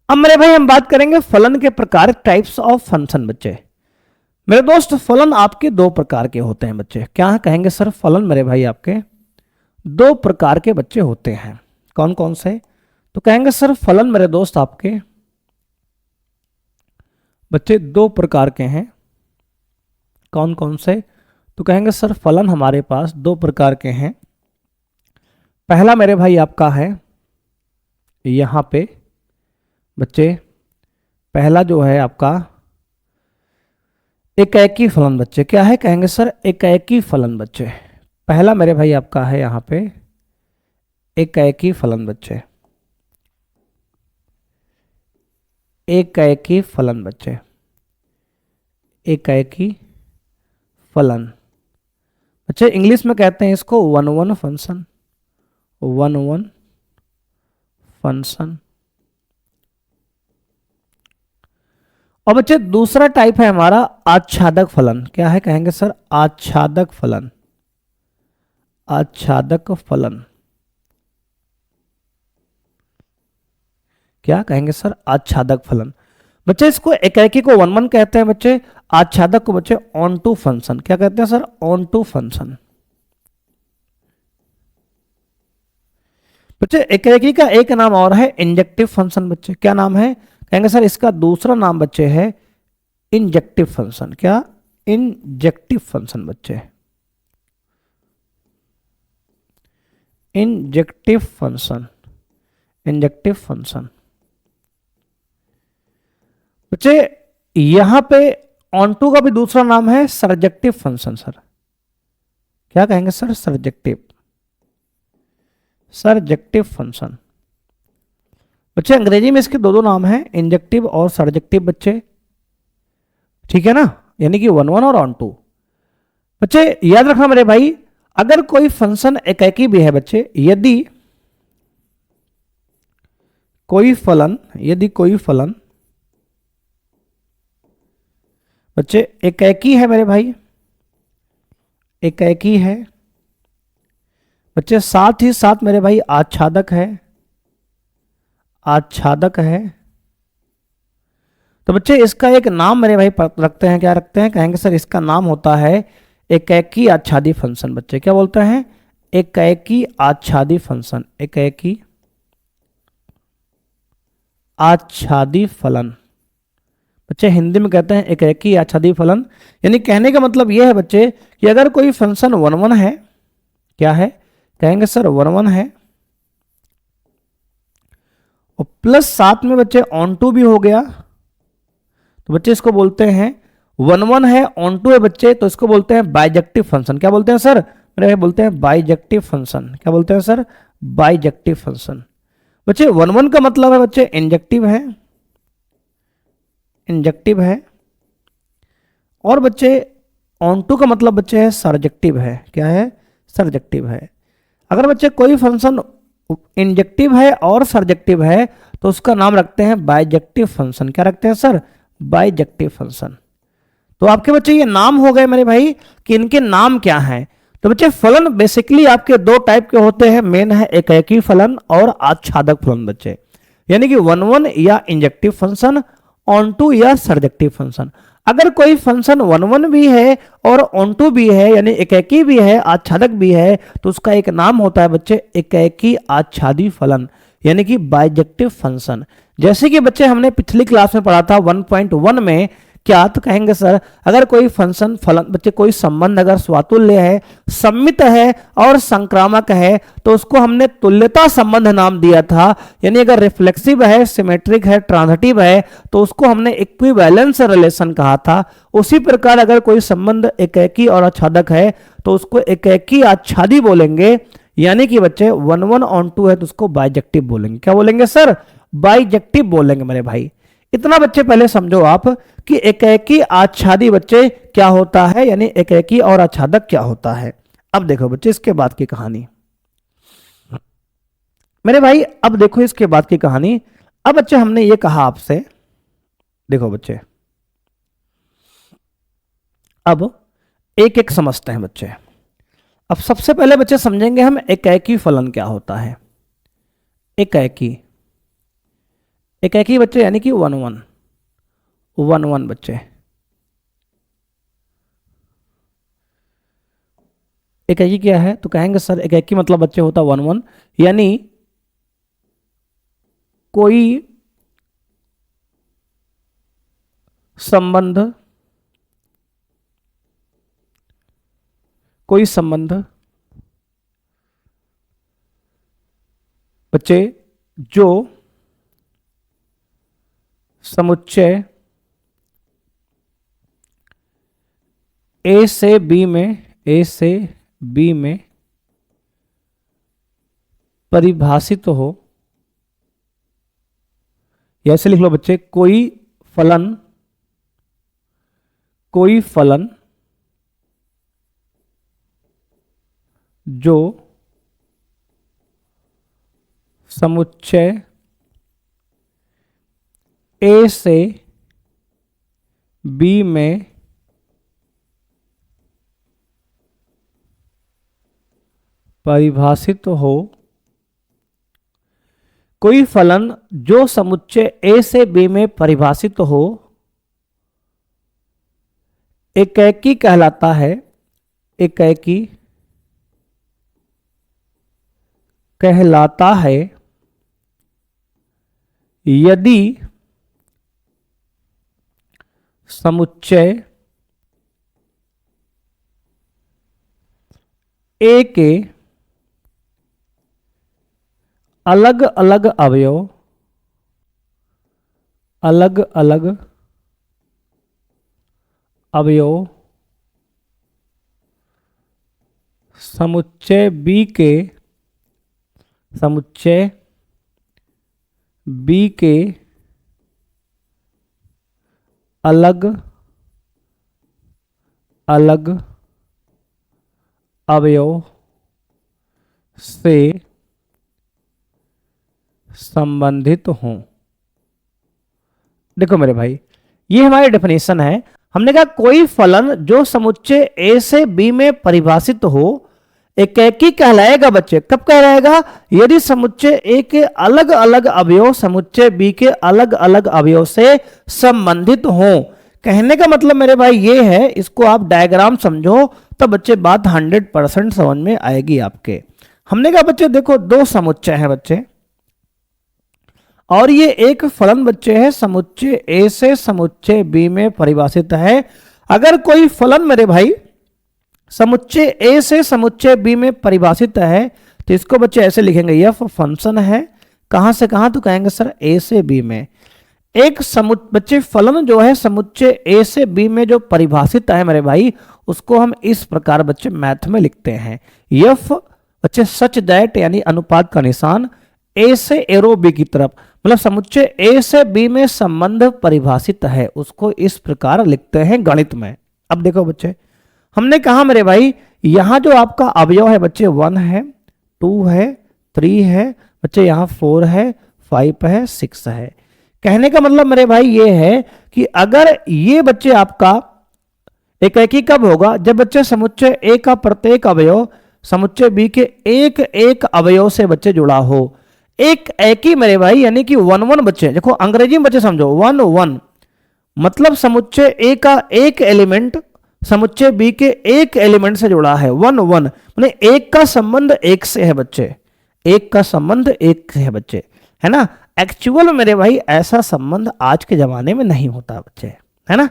अब मेरे भाई हम बात करेंगे फलन के प्रकार, टाइप्स ऑफ फंक्शन बच्चे। मेरे दोस्त फलन आपके 2 प्रकार के होते हैं बच्चे। क्या कहेंगे सर, फलन मेरे भाई आपके 2 प्रकार के बच्चे होते हैं। कौन कौन से, तो कहेंगे सर फलन मेरे दोस्त आपके बच्चे 2 प्रकार के हैं। कौन कौन से, तो कहेंगे सर फलन हमारे पास 2 प्रकार के हैं। पहला मेरे भाई आपका है यहां पे बच्चे, पहला जो है आपका एकाएकी फलन बच्चे। क्या है, कहेंगे सर एकाएकी फलन बच्चे। पहला मेरे भाई आपका है यहां पे एकाएकी फलन बच्चे। एकाएकी फलन बच्चे, एकाएकी फलन बच्चे, इंग्लिश में कहते हैं इसको one one function, one one function. और बच्चे दूसरा टाइप है हमारा आच्छादक फलन। क्या है कहेंगे सर? आच्छादक फलन, आच्छादक फलन। क्या कहेंगे सर? आच्छादक फलन। बच्चे इसको एकाएकी को वन वन कहते हैं बच्चे, आच्छादक को बच्चे ऑन टू फंक्शन। क्या कहते हैं सर? On to function. बच्चे एकाएकी का एक नाम और है इंजेक्टिव फंक्शन बच्चे। क्या नाम है कहेंगे सर? इसका दूसरा नाम बच्चे है इंजेक्टिव फंक्शन। क्या? इंजेक्टिव फंक्शन बच्चे, इंजेक्टिव फंक्शन, इंजेक्टिव फंक्शन। बच्चे यहां पे ऑन टू का भी दूसरा नाम है सर्जेक्टिव फंक्शन सर। क्या कहेंगे सर? Surjective, surjective function. बच्चे अंग्रेजी में इसके दो दो नाम हैं, इंजेक्टिव और सर्जेक्टिव बच्चे, ठीक है ना, यानी कि वन वन और ऑन टू। बच्चे याद रखना मेरे भाई, अगर कोई फंक्शन एकाएकी भी है बच्चे, यदि कोई फलन, यदि कोई फलन बच्चे एकाएकी है मेरे भाई, एकाएकी है बच्चे, साथ ही साथ मेरे भाई आच्छादक है, आच्छादक है, तो बच्चे इसका एक नाम मेरे भाई रखते हैं। क्या रखते हैं कहेंगे सर? इसका नाम होता है एकाएकी आच्छादी फंक्शन बच्चे। क्या बोलते हैं? एकाएकी आच्छादी फंक्शन, एकाएकी आच्छादी फलन बच्चे, हिंदी में कहते हैं एकाएकी आच्छादी फलन। यानी कहने का मतलब यह है बच्चे कि अगर कोई फंक्शन वन वन है, क्या है कहेंगे सर? वन वन है, और प्लस साथ में बच्चे ऑन टू भी हो गया, तो बच्चे इसको बोलते हैं वन वन है ऑन टू है बच्चे, तो इसको बोलते हैं बाइजेक्टिव फंक्शन। क्या बोलते हैं सर? मेरे बोलते हैं बाइजेक्टिव फंक्शन। क्या बोलते हैं सर? Bijective function. बच्चे वन वन का मतलब है बच्चे इंजेक्टिव है, इंजेक्टिव है, और बच्चे ऑन टू का मतलब बच्चे है सर्जेक्टिव है। क्या है? सर्जेक्टिव है। अगर बच्चे कोई फंक्शन इंजेक्टिव है और सर्जेक्टिव है तो उसका नाम रखते हैं बाइजेक्टिव फंक्शन। क्या रखते हैं सर? Bijective function. तो आपके बच्चे ये नाम हो गए मेरे भाई कि इनके नाम क्या हैं। तो बच्चे फलन बेसिकली आपके दो टाइप के होते हैं, मेन है एकाएकी फलन और आच्छादक फलन बच्चे, यानी कि वन वन या इंजेक्टिव फंक्शन, ऑन टू या सर्जेक्टिव फंक्शन। अगर कोई फंक्शन वन वन भी है और ऑन टू भी है, यानी एकाएकी भी है आच्छादक भी है, तो उसका एक नाम होता है बच्चे एकाएकी आच्छादी फलन, यानी कि बाइजेक्टिव फंक्शन। जैसे कि बच्चे हमने पिछली क्लास में पढ़ा था 1.1 में, क्या तो कहेंगे सर? अगर कोई फंक्शन फलन बच्चे कोई संबंध अगर स्वातुल्य है, सम्मित है और संक्रामक है, तो उसको हमने तुल्यता संबंध नाम दिया था। यानी अगर रिफ्लेक्सिव है, सिमेट्रिक है, ट्रांजिटिव है, तो उसको हमने इक्विवेलेंस रिलेशन कहा था। उसी प्रकार अगर कोई संबंध एकाएकी और आच्छादक है तो उसको एकाएकी आच्छादी बोलेंगे, यानी कि बच्चे वन वन ऑन टू है तो उसको बाइजेक्टिव बोलेंगे। क्या बोलेंगे सर? बाइजेक्टिव बोलेंगे मेरे भाई। इतना बच्चे पहले समझो आप कि एकाएकी आच्छादी बच्चे क्या होता है, यानी एकाएकी और आच्छादक क्या होता है। अब देखो बच्चे इसके बाद की कहानी मेरे भाई, अब देखो इसके बाद की कहानी। अब बच्चे हमने ये कहा आपसे, देखो बच्चे अब एक एक समझते हैं बच्चे। अब सबसे पहले बच्चे समझेंगे हम एकाएकी फलन क्या होता है। एकाएकी, एकाएकी बच्चे यानी कि वन वन, वन वन बच्चे। एकाएकी क्या है तो कहेंगे सर एकाएकी मतलब बच्चे होता वन वन, यानी कोई संबंध, कोई संबंध बच्चे जो समुच्चय ए से बी में, ए से बी में परिभाषित हो, या ऐसे लिख लो बच्चे, कोई फलन जो समुच्चय ए से बी में परिभाषित हो, कोई फलन जो समुच्चय ए से बी में परिभाषित हो एकैकी कहलाता है। एकैकी कहलाता है यदि समुच्चय ए के अलग अलग अवयव समुच्चय बी के अलग अलग अवयव से संबंधित हों। देखो मेरे भाई, ये हमारी डेफिनेशन है। हमने कहा कोई फलन जो समुच्चय ए से बी में परिभाषित हो एकैकी कहलाएगा बच्चे। कब कहलाएगा? यदि समुच्चय ए के अलग अलग अवयव समुच्चय बी के अलग अलग अवयव से संबंधित हों। कहने का मतलब मेरे भाई ये है, इसको आप डायग्राम समझो तो बच्चे बात 100% समझ में आएगी आपके। हमने कहा बच्चे देखो, दो समुच्चय हैं बच्चे, और ये एक फलन बच्चे है समुच्चय ए से समुच्चय बी में परिभाषित है। अगर कोई फलन मेरे भाई समुच्चय ए से समुच्चय बी में परिभाषित है तो इसको बच्चे ऐसे लिखेंगे, एफ फंक्शन है। कहां से कहां? तो कहेंगे सर ए से बी में। एक बच्चे फलन जो है समुच्चय ए से बी में जो परिभाषित है मेरे भाई, उसको हम इस प्रकार बच्चे मैथ में लिखते हैं, एफ बच्चे सच दैट, यानी अनुपात का निशान, ए से एरो बी की तरफ, मतलब समुच्चय ए से बी में संबंध परिभाषित है, उसको इस प्रकार लिखते हैं गणित में। अब देखो बच्चे, हमने कहा मेरे भाई यहां जो आपका अवयव है बच्चे 1 है, 2 है, 3 है बच्चे, यहां 4 है, 5 है, 6 है। कहने का मतलब मेरे भाई ये है कि अगर ये बच्चे आपका एकैकी कब होगा? जब बच्चे समुच्चय ए का प्रत्येक अवयव समुच्चय बी के एक एक अवयव से बच्चे जुड़ा हो। एक ही मेरे भाई यानी कि 1 1 बच्चे, देखो अंग्रेजी में बच्चे समझो, 1 1 मतलब समुच्चय ए का एक एलिमेंट समुच्चय बी के एक एलिमेंट से जुड़ा है। 1 1 माने एक का संबंध एक से है बच्चे, एक का संबंध एक से है बच्चे, है ना। एक्चुअल मेरे भाई ऐसा संबंध आज के जमाने में नहीं होता बच्चे, है ना।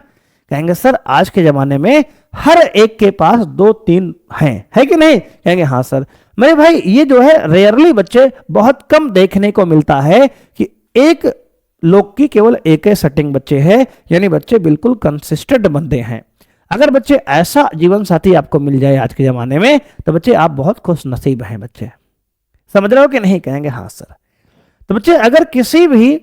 कहेंगे सर आज के जमाने में हर एक के पास 2 3 हैं, है कि नहीं? कहेंगे हाँ सर। मेरे भाई ये जो है रेयरली बच्चे, बहुत कम देखने को मिलता है कि एक लोग की केवल एक ही सेटिंग बच्चे है, यानी बच्चे बिल्कुल कंसिस्टेंट बंदे हैं। अगर बच्चे ऐसा जीवन साथी आपको मिल जाए आज के जमाने में तो बच्चे आप बहुत खुश नसीब हैं बच्चे। समझ रहे हो कि नहीं? कहेंगे हाँ सर। तो बच्चे अगर किसी भी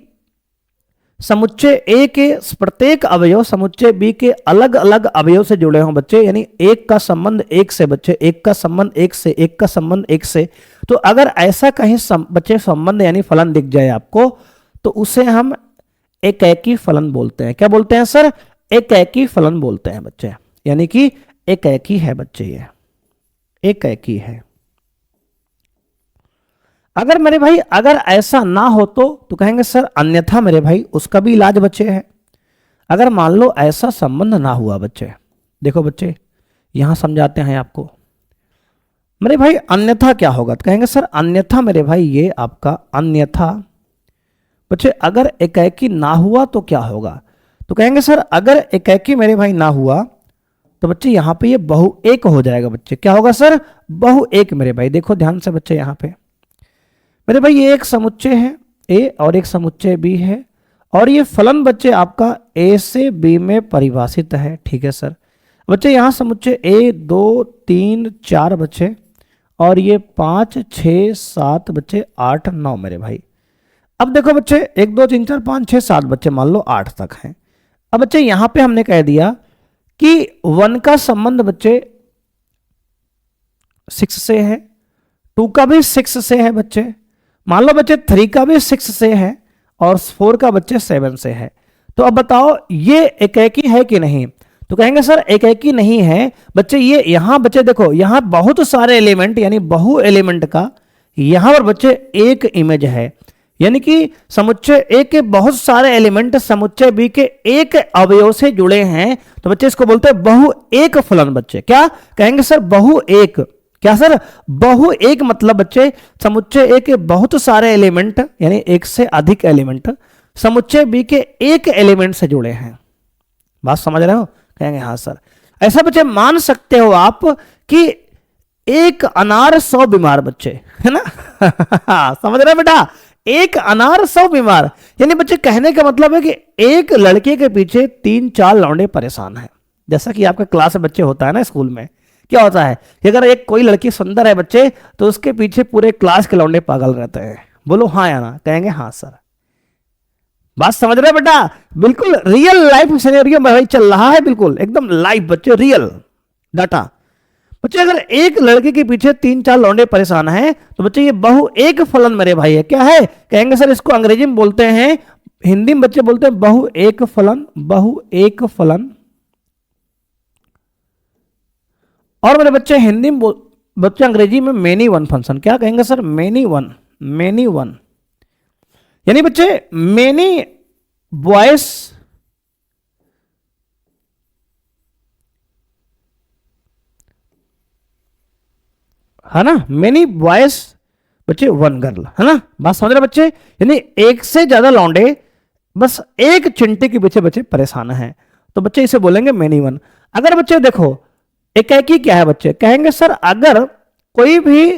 समुच्चय ए के प्रत्येक अवयव समुच्चय बी के अलग अलग अवयव से जुड़े हों बच्चे, यानी एक का संबंध एक से बच्चे, एक का संबंध एक से, एक का संबंध एक से, तो अगर ऐसा कहीं बच्चे संबंध यानी फलन दिख जाए आपको तो उसे हम एकैकी फलन बोलते हैं। क्या बोलते हैं सर? एकैकी फलन बोलते हैं बच्चे, यानी कि एकैकी है बच्चे, ये एकैकी है। अगर मेरे भाई अगर ऐसा ना हो तो कहेंगे सर अन्यथा मेरे भाई उसका भी इलाज बच्चे है। अगर मान लो ऐसा संबंध ना हुआ बच्चे, देखो बच्चे यहां समझाते हैं आपको। मेरे भाई अन्यथा क्या होगा? तो कहेंगे सर अन्यथा मेरे भाई ये आपका अन्यथा बच्चे अगर एकैकी ना हुआ तो क्या होगा? तो कहेंगे सर अगर एकैकी मेरे भाई ना हुआ तो बच्चे यहां पे ये बहु एक हो जाएगा बच्चे। क्या होगा सर? बहु एक। मेरे भाई देखो ध्यान से बच्चे, यहां पे मेरे भाई ये एक समुच्चय है ए और एक समुच्चय बी है, और ये फलन बच्चे आपका ए से बी में परिभाषित है। ठीक है सर। बच्चे यहाँ समुच्चय ए 2 3 4 बच्चे, और ये 5 6 7 बच्चे 8 9 मेरे भाई। अब देखो बच्चे 1 2 3 4 5 6 7 बच्चे, मान लो 8 तक हैं। अब बच्चे यहां पे हमने कह दिया कि 1 का संबंध बच्चे 6 से है, 2 का भी 6 से है बच्चे, मान लो बच्चे 3 का भी 6 से है और 4 का बच्चे 7 से है। तो अब बताओ ये एकेकी है कि नहीं? तो कहेंगे सर एकेकी नहीं है बच्चे। ये यहां बच्चे देखो, यहां बहुत सारे एलिमेंट यानी बहु एलिमेंट का यहां पर बच्चे एक इमेज है, यानी कि समुच्चय ए के बहुत सारे एलिमेंट समुच्चय बी के एक अवयव से जुड़े हैं। तो बच्चे इसको बोलते हैं बहु एक फलन। बच्चे क्या कहेंगे सर? बहु एक। क्या सर? बहु एक मतलब बच्चे समुच्चय ए के बहुत सारे एलिमेंट यानी एक से अधिक एलिमेंट समुच्चय बी के एक एलिमेंट से जुड़े हैं। बात समझ रहे हो? कहेंगे हाँ सर। ऐसा बच्चे मान सकते हो आप कि एक अनार 100 बीमार बच्चे, है ना? समझ रहे बेटा? एक अनार 100 बीमार, यानी बच्चे कहने का मतलब है कि एक लड़के के पीछे 3-4 लौंडे परेशान हैं। जैसा कि आपके क्लास में बच्चे होता है ना स्कूल में, क्या होता है कि अगर एक कोई लड़की सुंदर है बच्चे तो उसके पीछे पूरे क्लास के लौंडे पागल रहते हैं। बोलो हाँ या ना? कहेंगे हाँ सर। बात समझ रहे बेटा? बिल्कुल रियल लाइफ सिनेरियो में भाई चल रहा है, बिल्कुल एकदम लाइव बच्चे, रियल डाटा। बच्चे अगर एक लड़के के पीछे 3-4 लौंडे परेशान हैं तो बच्चे ये बहु एक फलन मेरे भाई है। क्या है? कहेंगे सर इसको अंग्रेजी में बोलते हैं, हिंदी में बच्चे बोलते हैं बहु एक फलन, बहु एक फलन। और मेरे बच्चे हिंदी में बच्चे अंग्रेजी में मेनी वन फंक्शन। क्या कहेंगे sir? Many one, many one, यानी बच्चे मेनी बॉयज है ना, मेनी बॉयज बच्चे 1 गर्ल, है ना? बात समझ रहे बच्चे? यानी एक से ज्यादा लौंडे बस एक चिंटे के पीछे बच्चे परेशान हैं, तो बच्चे इसे बोलेंगे मेनी वन। अगर बच्चे देखो एकाकी क्या है बच्चे? कहेंगे सर अगर कोई भी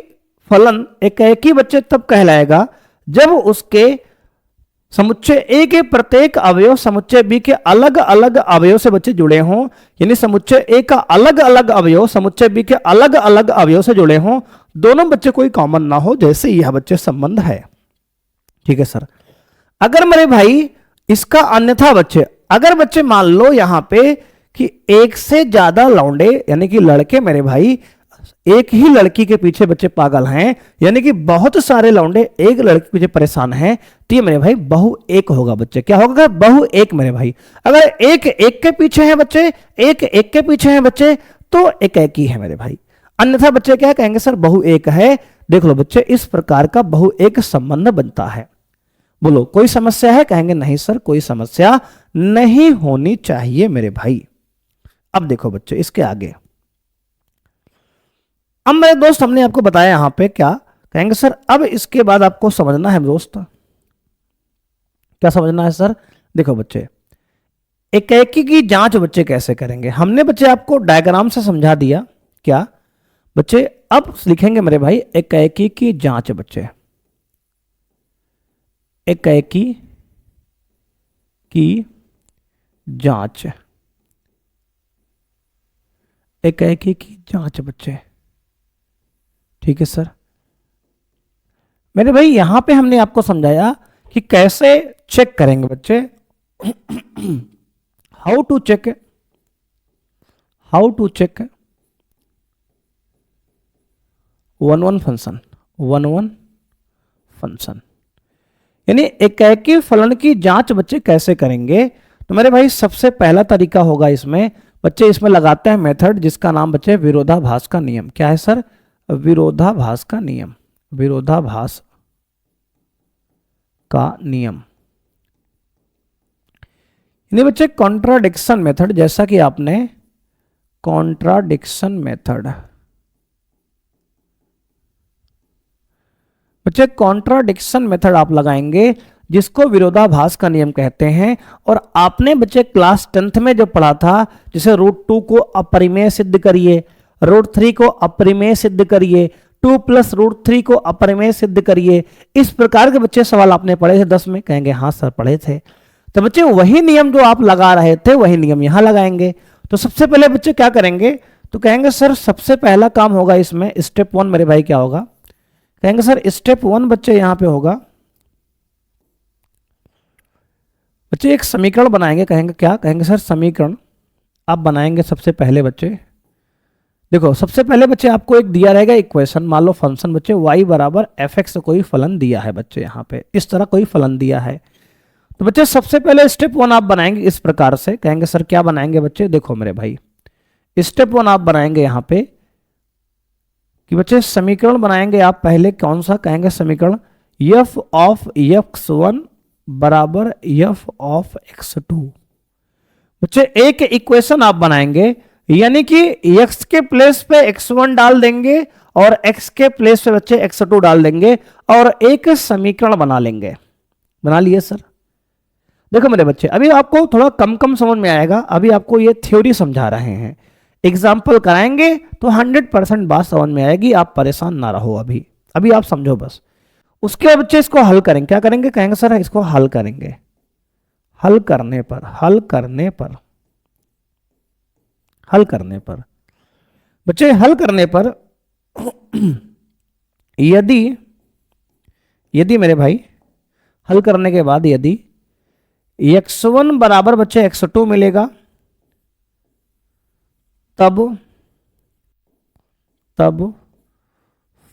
फलन एकाकी बच्चे तब कहलाएगा जब उसके समुच्चय ए के प्रत्येक अवयव समुच्चय बी के अलग अलग अवयव से बच्चे जुड़े हों, यानी समुच्चय ए का अलग अलग अवयव समुच्चय बी के अलग अलग अवयव से जुड़े हों, दोनों बच्चे कोई कॉमन ना हो, जैसे यह बच्चे संबंध है। ठीक है सर। अगर मेरे भाई इसका अन्यथा बच्चे, अगर बच्चे मान लो यहां पे कि एक से ज्यादा लौंडे यानी कि लड़के मेरे भाई एक ही लड़की के पीछे बच्चे पागल हैं, यानी कि बहुत सारे लौंडे एक लड़की के पीछे परेशान हैं, तो ये मेरे भाई बहु एक होगा बच्चे। क्या होगा? बहु एक मेरे भाई। अगर एक एक के पीछे है बच्चे, एक एक के पीछे है बच्चे, तो एकाकी है मेरे भाई। अन्यथा बच्चे क्या कहेंगे सर? बहु एक है। देख लो बच्चे इस प्रकार का बहु एक संबंध बनता है। बोलो कोई समस्या है? कहेंगे नहीं सर कोई समस्या नहीं होनी चाहिए मेरे भाई। अब देखो बच्चे इसके आगे, अब मेरे दोस्त हमने आपको बताया यहां पे क्या कहेंगे सर? अब इसके बाद आपको समझना है दोस्त, क्या समझना है सर? देखो बच्चे एकाकी की जांच बच्चे कैसे करेंगे, हमने बच्चे आपको डायग्राम से समझा दिया। क्या बच्चे? अब लिखेंगे मेरे भाई एकाकी की जांच बच्चे, एकाकी की जांच, एकाकी की जांच बच्चे। ठीक है सर। मेरे भाई यहां पे हमने आपको समझाया कि कैसे चेक करेंगे बच्चे, how to check, how to check 1-1 function, 1-1 function, यानी एकाकी फलन की जांच बच्चे कैसे करेंगे। तो मेरे भाई सबसे पहला तरीका होगा इसमें बच्चे, इसमें लगाते हैं मेथड जिसका नाम बच्चे विरोधाभास का नियम। क्या है सर? विरोधाभास का नियम, विरोधाभास का नियम, यानी बच्चे कॉन्ट्राडिक्शन मेथड, जैसा कि आपने कॉन्ट्राडिक्शन मेथड बच्चे कॉन्ट्राडिक्शन मेथड आप लगाएंगे जिसको विरोधाभास का नियम कहते हैं। और आपने बच्चे क्लास 10th में जो पढ़ा था, जैसे √2 को अपरिमेय सिद्ध करिए, √3 को अपरिमेय सिद्ध करिए, 2 + √3 को अपरिमेय सिद्ध करिए, इस प्रकार के बच्चे सवाल आपने पढ़े थे 10 में। कहेंगे हाँ सर पढ़े थे। तो बच्चे वही नियम जो आप लगा रहे थे वही नियम यहां लगाएंगे। तो सबसे पहले बच्चे क्या करेंगे? तो कहेंगे सर सबसे पहला काम होगा इसमें स्टेप 1 मेरे भाई क्या होगा? कहेंगे सर स्टेप 1 बच्चे यहां पे होगा बच्चे एक समीकरण बनाएंगे, कहेंगे क्या, कहेंगे सर समीकरण आप बनाएंगे सबसे पहले बच्चे। देखो सबसे पहले बच्चे आपको एक दिया रहेगा इक्वेशन, मान लो फंक्शन बच्चे y बराबर एफ एक्स कोई फलन दिया है बच्चे, यहाँ पे इस तरह कोई फलन दिया है। तो बच्चे सबसे पहले स्टेप वन आप बनाएंगे इस प्रकार से, कहेंगे सर क्या बनाएंगे बच्चे, देखो मेरे भाई स्टेप वन आप बनाएंगे यहाँ पे कि बच्चे समीकरण बनाएंगे आप पहले, कौन सा, कहेंगे समीकरण f ऑफ x1 बराबर f ऑफ x2। बच्चे एक इक्वेशन आप बनाएंगे, यानी कि x के प्लेस पे x1 डाल देंगे और x के प्लेस पे बच्चे x2 डाल देंगे और एक समीकरण बना लेंगे। बना लिए सर। देखो मेरे बच्चे अभी आपको थोड़ा कम कम समझ में आएगा, अभी आपको ये थ्योरी समझा रहे हैं, एग्जाम्पल कराएंगे तो 100% बात समझ में आएगी, आप परेशान ना रहो। अभी अभी आप समझो बस। उसके बाद बच्चे इसको हल करेंगे, क्या करेंगे, कहेंगे सर इसको हल करेंगे। हल करने पर बच्चे हल करने पर यदि मेरे भाई हल करने के बाद यदि x1 बराबर बच्चे x2 मिलेगा, तब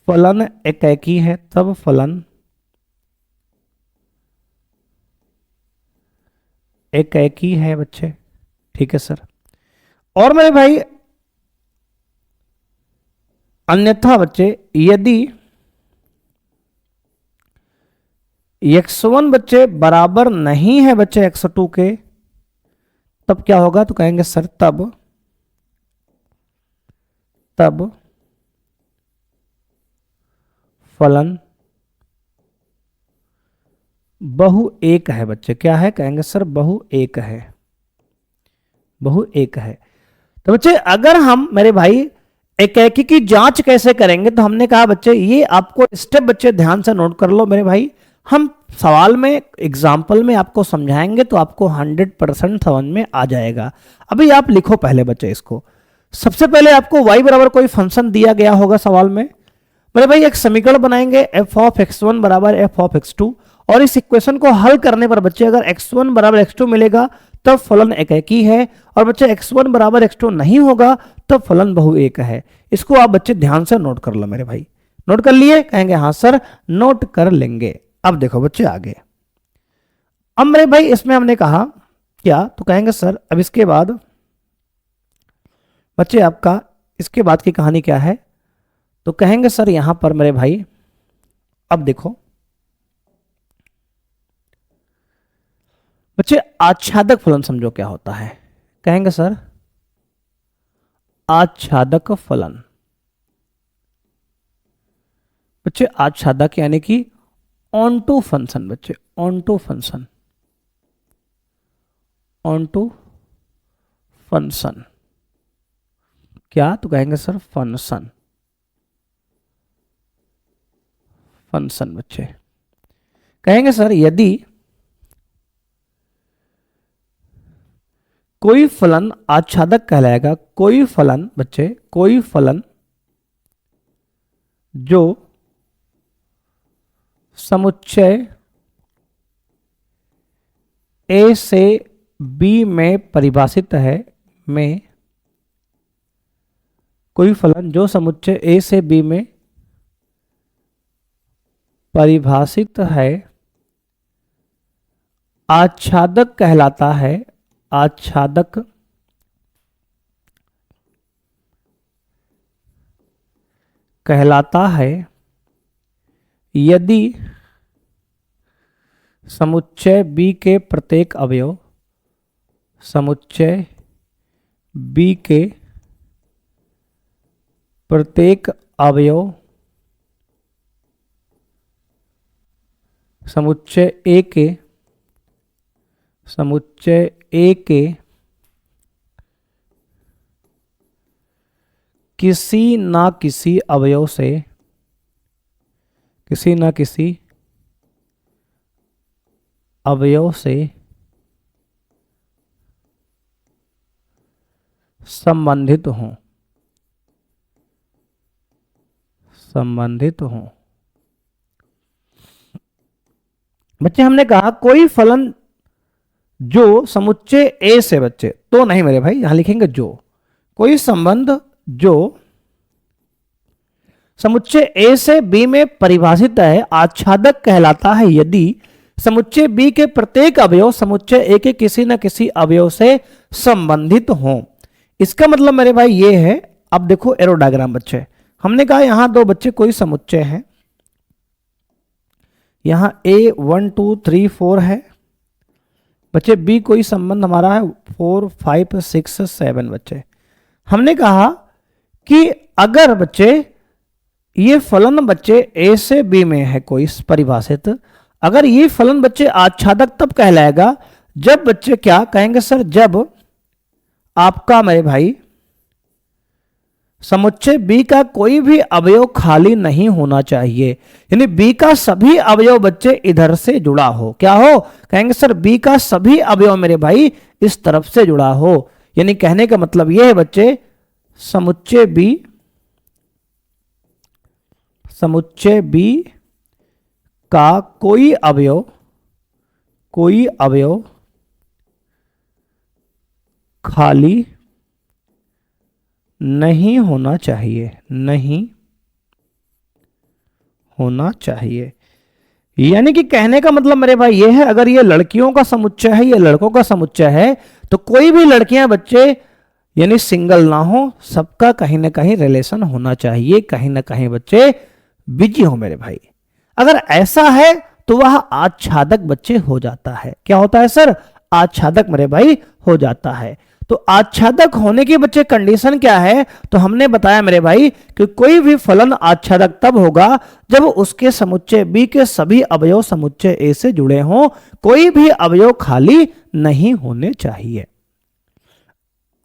फलन एकेकी है, तब फलन एकेकी है बच्चे, ठीक है सर। और मेरे भाई अन्यथा बच्चे यदि x1 बच्चे बराबर नहीं है बच्चे x2 के, तब क्या होगा, तो कहेंगे सर तब फलन बहु एक है बच्चे। क्या है, कहेंगे सर बहु एक है, बहु एक है। तो बच्चे अगर हम मेरे भाई एकेकी की जांच कैसे करेंगे, तो हमने कहा बच्चे ये आपको स्टेप बच्चे ध्यान से नोट कर लो मेरे भाई, हम सवाल में एग्जाम्पल में आपको समझाएंगे तो आपको 100% समझ में आ जाएगा। अभी आप लिखो पहले बच्चे इसको। सबसे पहले आपको y बराबर कोई फंक्शन दिया गया होगा सवाल में, मेरे भाई एक समीकरण बनाएंगे f ऑफ x1 बराबर f ऑफ x2, और इस इक्वेशन को हल करने पर बच्चे अगर x1 बराबर x2 मिलेगा तब फलन एकेकी है, और बच्चे x1 बराबर x2 नहीं होगा तब फलन बहु एक है। इसको आप बच्चे ध्यान से नोट कर लो मेरे भाई। नोट कर लिए, कहेंगे हाँ सर नोट कर लेंगे। अब देखो बच्चे आगे, अब मेरे भाई इसमें हमने कहा क्या, तो कहेंगे सर अब इसके बाद बच्चे आपका इसके बाद की कहानी क्या है, तो कहेंगे सर यहां पर मेरे भाई अब देखो बच्चे आच्छादक फलन समझो क्या होता है, कहेंगे सर आच्छादक फलन। बच्चे आच्छादक यानी कि ऑन टू फंक्शन, बच्चे ऑन टू फंक्शन क्या, तो कहेंगे सर फंक्शन बच्चे। कहेंगे सर यदि कोई फलन आच्छादक कहलाएगा, कोई फलन बच्चे, कोई फलन जो समुच्चय ए से बी में परिभाषित है, में कोई फलन जो समुच्चय ए से बी में परिभाषित है आच्छादक कहलाता है, आच्छादक कहलाता है यदि समुच्चय बी के प्रत्येक अवयव, समुच्चय बी के प्रत्येक अवयव समुच्चय ए के किसी ना किसी अवयव से, किसी ना किसी अवयव से संबंधित हों, संबंधित हों। बच्चे हमने कहा कोई फलन जो समुच्चय ए से बच्चे, तो नहीं मेरे भाई, यहां लिखेंगे जो, कोई संबंध जो समुच्चय ए से बी में परिभाषित है आच्छादक कहलाता है यदि समुच्चय बी के प्रत्येक अवयव समुच्चय ए के किसी न किसी अवयव से संबंधित हो। इसका मतलब मेरे भाई ये है, अब देखो एरो डायग्राम बच्चे, हमने कहा यहां दो बच्चे कोई समुच्चय है, यहां ए 1 2 3 4 है बच्चे, बी कोई संबंध हमारा है 4 5 6 7 बच्चे। हमने कहा कि अगर बच्चे ये फलन बच्चे ए से बी में है कोई परिभाषित, अगर ये फलन बच्चे आच्छादक तब कहलाएगा जब बच्चे क्या कहेंगे सर, जब आपका मेरे भाई समुच्चय बी का कोई भी अवयव खाली नहीं होना चाहिए, यानी बी का सभी अवयव बच्चे इधर से जुड़ा हो, क्या हो, कहेंगे सर बी का सभी अवयव मेरे भाई इस तरफ से जुड़ा हो। यानी कहने का मतलब यह है बच्चे समुच्चय बी का कोई अवयव खाली नहीं होना चाहिए। यानी कि कहने का मतलब मेरे भाई ये है, अगर ये लड़कियों का समुच्चय है, ये लड़कों का समुच्चय है, तो कोई भी लड़कियां बच्चे यानी सिंगल ना हो, सबका कहीं ना कहीं रिलेशन होना चाहिए, कहीं ना कहीं बच्चे बिजी हो मेरे भाई। अगर ऐसा है तो वह आच्छादक बच्चे हो जाता है। क्या होता है सर, आच्छादक मेरे भाई हो जाता है। तो आच्छादक होने की बच्चे कंडीशन क्या है, तो हमने बताया मेरे भाई कि कोई भी फलन आच्छादक तब होगा जब उसके समुच्चय बी के सभी अवयव समुच्चय ए से जुड़े हों, कोई भी अवयव खाली नहीं होने चाहिए।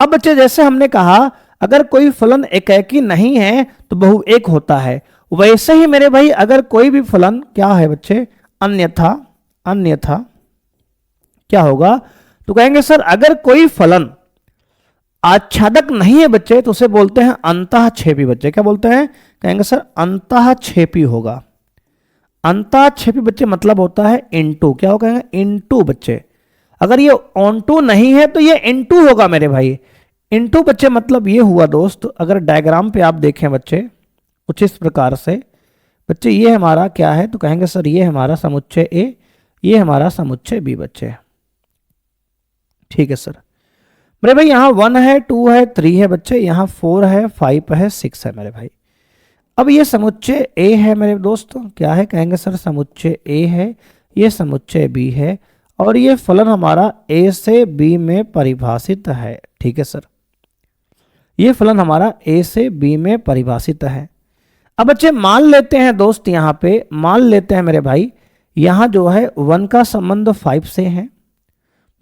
अब बच्चे जैसे हमने कहा अगर कोई फलन एकाकी नहीं है तो बहु एक होता है, वैसे ही मेरे भाई अगर कोई भी फलन क्या है बच्चे अन्यथा क्या होगा, तो कहेंगे सर अगर कोई फलन आच्छादक नहीं है बच्चे तो उसे बोलते हैं अंतःक्षेपी बच्चे। क्या बोलते हैं, कहेंगे सर अंतःक्षेपी होगा। अंतःक्षेपी बच्चे मतलब होता है इनटू, क्या होगा, इनटू बच्चे। अगर ये ऑनटू नहीं है तो ये इनटू होगा मेरे भाई। इनटू बच्चे मतलब ये हुआ दोस्त, अगर डायग्राम पे आप देखें बच्चे कुछ इस प्रकार से बच्चे, ये हमारा क्या है, तो कहेंगे सर ये हमारा समुच्चय ए, ये हमारा समुच्चय बी बच्चे। ठीक है सर, मेरे भाई यहाँ 1 है 2 है 3 है बच्चे, यहाँ 4 है 5 है 6 है मेरे भाई। अब ये समुच्चय ए है मेरे दोस्तों, क्या है, कहेंगे सर समुच्चय ए है, ये समुच्चय बी है, और ये फलन हमारा ए से बी में परिभाषित है। ठीक है सर, ये फलन हमारा ए से बी में परिभाषित है। अब बच्चे मान लेते हैं दोस्त, यहाँ पे मान लेते हैं मेरे भाई, यहाँ जो है 1 का संबंध 5 से है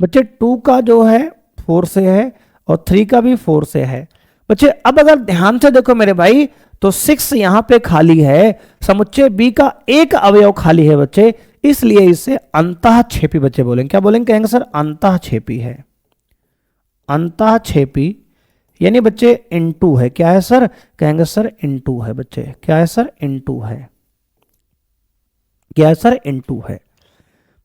बच्चे, 2 का जो है 4 से है, और 3 का भी 4 से है बच्चे। अब अगर ध्यान से देखो मेरे भाई तो 6 यहाँ पे खाली है, समुच्चय बी का एक अवयव खाली है बच्चे, इसलिए इसे अंतःक्षेपी बच्चे बोलेंगे। क्या बोलेंगे, कहेंगे सर अंतःक्षेपी है। अंतःक्षेपी यानी बच्चे इनटू है, क्या है सर, कहेंगे सर इनटू है बच्चे। क्या है सर, इनटू है। क्या है सर, इनटू है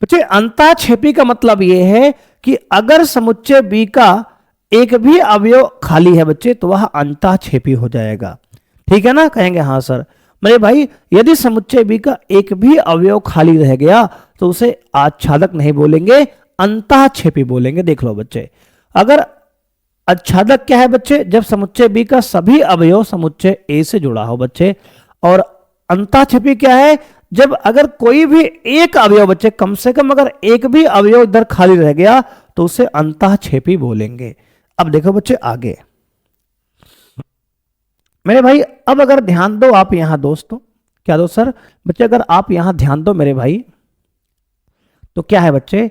बच्चे। अंतःक्षेपी का मतलब यह है कि अगर समुच्चय बी का एक भी अवयव खाली है बच्चे तो वह अंतःक्षेपी हो जाएगा। ठीक है ना, कहेंगे हाँ सर। मेरे भाई यदि समुच्चय बी का एक भी अवयव खाली रह गया तो उसे आच्छादक नहीं बोलेंगे, अंतःक्षेपी बोलेंगे। देख लो बच्चे, अगर आच्छादक क्या है बच्चे, जब समुच्चय बी का सभी अवयव समुच्चय ए से जुड़ा हो बच्चे, और अंतःक्षेपी क्या है, जब अगर कोई भी एक अवयव बच्चे, कम से कम अगर एक भी अवयव इधर खाली रह गया तो उसे अंतःक्षेपी बोलेंगे। अब देखो बच्चे आगे मेरे भाई, अब अगर ध्यान दो आप यहां दोस्तों, क्या दो सर बच्चे, अगर आप यहां ध्यान दो मेरे भाई तो क्या है बच्चे,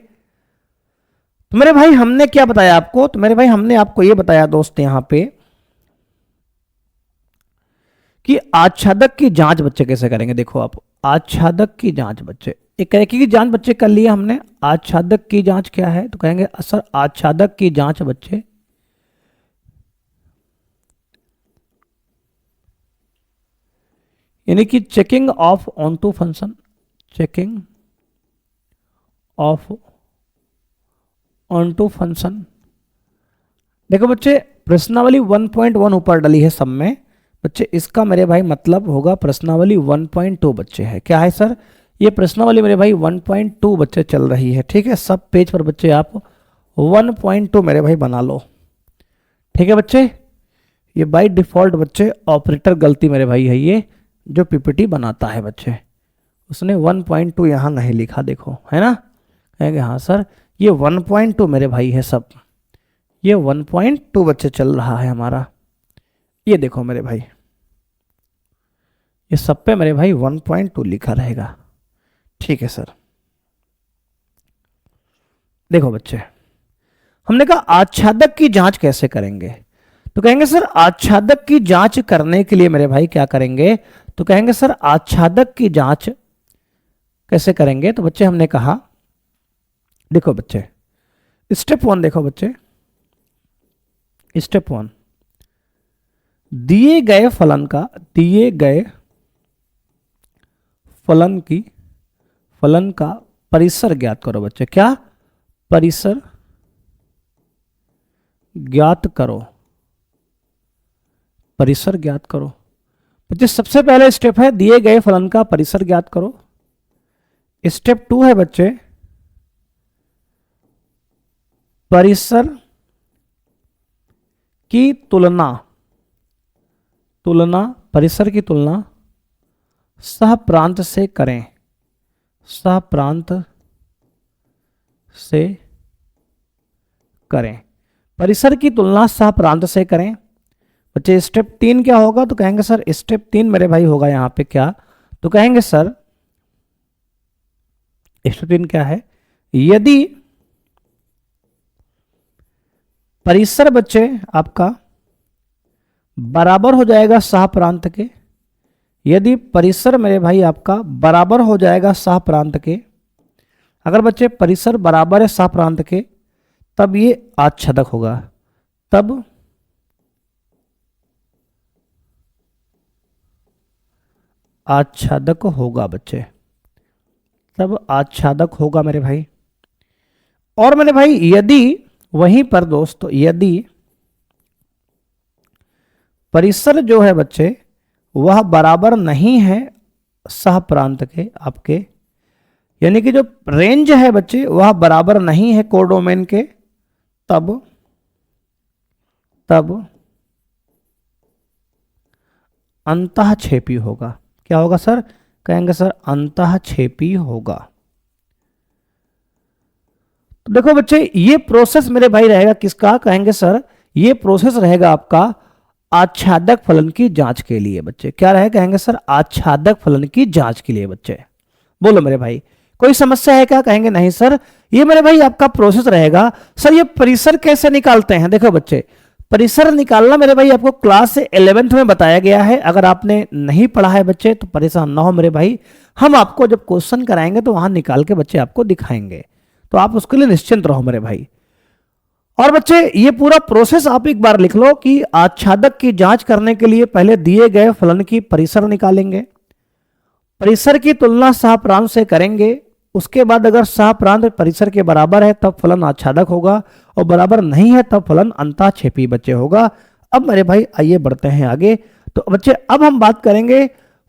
तो मेरे भाई हमने क्या बताया आपको, तो मेरे भाई हमने आपको यह बताया दोस्त यहां पे कि आच्छादक की जांच बच्चे कैसे करेंगे। देखो आप, आच्छादक की जांच बच्चे, एक तरह की जांच बच्चे कर लिया हमने। आच्छादक की जांच क्या है, तो कहेंगे सर आच्छादक की जांच बच्चे यानी कि checking of onto function, checking of onto function. देखो बच्चे प्रश्नावली 1.1 ऊपर डली है सब में बच्चे, इसका मेरे भाई मतलब होगा प्रश्नावली 1.2 बच्चे है। क्या है सर? ये प्रश्नावली मेरे भाई 1.2 बच्चे चल रही है। ठीक है, सब पेज पर बच्चे आप 1.2 मेरे भाई बना लो। ठीक है बच्चे, ये बाय डिफॉल्ट बच्चे ऑपरेटर गलती मेरे भाई है, ये जो पीपीटी बनाता है बच्चे उसने 1.2 यहाँ नहीं लिखा, देखो है ना, कहेंगे हाँ सर ये 1.2 मेरे भाई है सब, ये 1.2 बच्चे चल रहा है हमारा। ये देखो मेरे भाई, ये सब पे मेरे भाई 1.2 लिखा रहेगा। ठीक है सर। देखो बच्चे, हमने कहा आच्छादक की जांच कैसे करेंगे, तो कहेंगे सर आच्छादक की जांच करने के लिए मेरे भाई क्या करेंगे, तो कहेंगे सर आच्छादक की जांच कैसे करेंगे। तो बच्चे हमने कहा देखो बच्चे स्टेप 1, देखो बच्चे स्टेप 1, दिए गए फलन का, दिए गए फलन का परिसर ज्ञात करो बच्चे। क्या? परिसर ज्ञात करो, परिसर ज्ञात करो बच्चे। सबसे पहले स्टेप है दिए गए फलन का परिसर ज्ञात करो। स्टेप 2 है बच्चे परिसर की तुलना, परिसर की तुलना सह प्रांत से करें, सह प्रांत से करें, परिसर की तुलना सह प्रांत से करें बच्चे। स्टेप 3 क्या होगा, तो कहेंगे सर स्टेप 3 मेरे भाई होगा यहां पे क्या, तो कहेंगे सर स्टेप 3 क्या है, यदि परिसर बच्चे आपका बराबर हो जाएगा सह प्रांत के, यदि परिसर मेरे भाई आपका बराबर हो जाएगा सह प्रांत के, अगर बच्चे परिसर बराबर है सह प्रांत के तब ये आच्छादक होगा, तब आच्छादक होगा बच्चे, तब आच्छादक होगा मेरे भाई। और मेरे भाई यदि वहीं पर दोस्तों यदि परिसर जो है बच्चे वह बराबर नहीं है सह प्रांत के आपके, यानी कि जो रेंज है बच्चे वह बराबर नहीं है कोडोमेन के, तब अंतःक्षेपी होगा। क्या होगा सर? कहेंगे सर अंतःक्षेपी होगा। तो देखो बच्चे ये प्रोसेस मेरे भाई रहेगा किसका, कहेंगे सर ये प्रोसेस रहेगा आपका आच्छादक फलन की जांच के लिए बच्चे। क्या रहेगा, कहेंगे सर आच्छादक फलन की जांच के लिए बच्चे। बोलो मेरे भाई कोई समस्या है क्या, कहेंगे नहीं सर ये मेरे भाई आपका प्रोसेस रहेगा। सर ये परिसर कैसे निकालते हैं, देखो बच्चे परिसर निकालना मेरे भाई आपको क्लास 11th में बताया गया है, अगर आपने नहीं पढ़ा है बच्चे तो परेशान ना हो मेरे भाई, हम आपको जब क्वेश्चन कराएंगे तो वहां निकाल के बच्चे आपको दिखाएंगे, तो आप उसके लिए निश्चिंत रहो मेरे भाई। और बच्चे ये पूरा प्रोसेस आप एक बार लिख लो कि आच्छादक की जांच करने के लिए पहले दिए गए फलन की परिसर निकालेंगे, परिसर की तुलना सह प्रांत से करेंगे, उसके बाद अगर सह प्रांत परिसर के बराबर है तब फलन आच्छादक होगा, और बराबर नहीं है तब फलन अंतःक्षेपी बच्चे होगा। अब मेरे भाई आइए बढ़ते हैं आगे। तो बच्चे अब हम बात करेंगे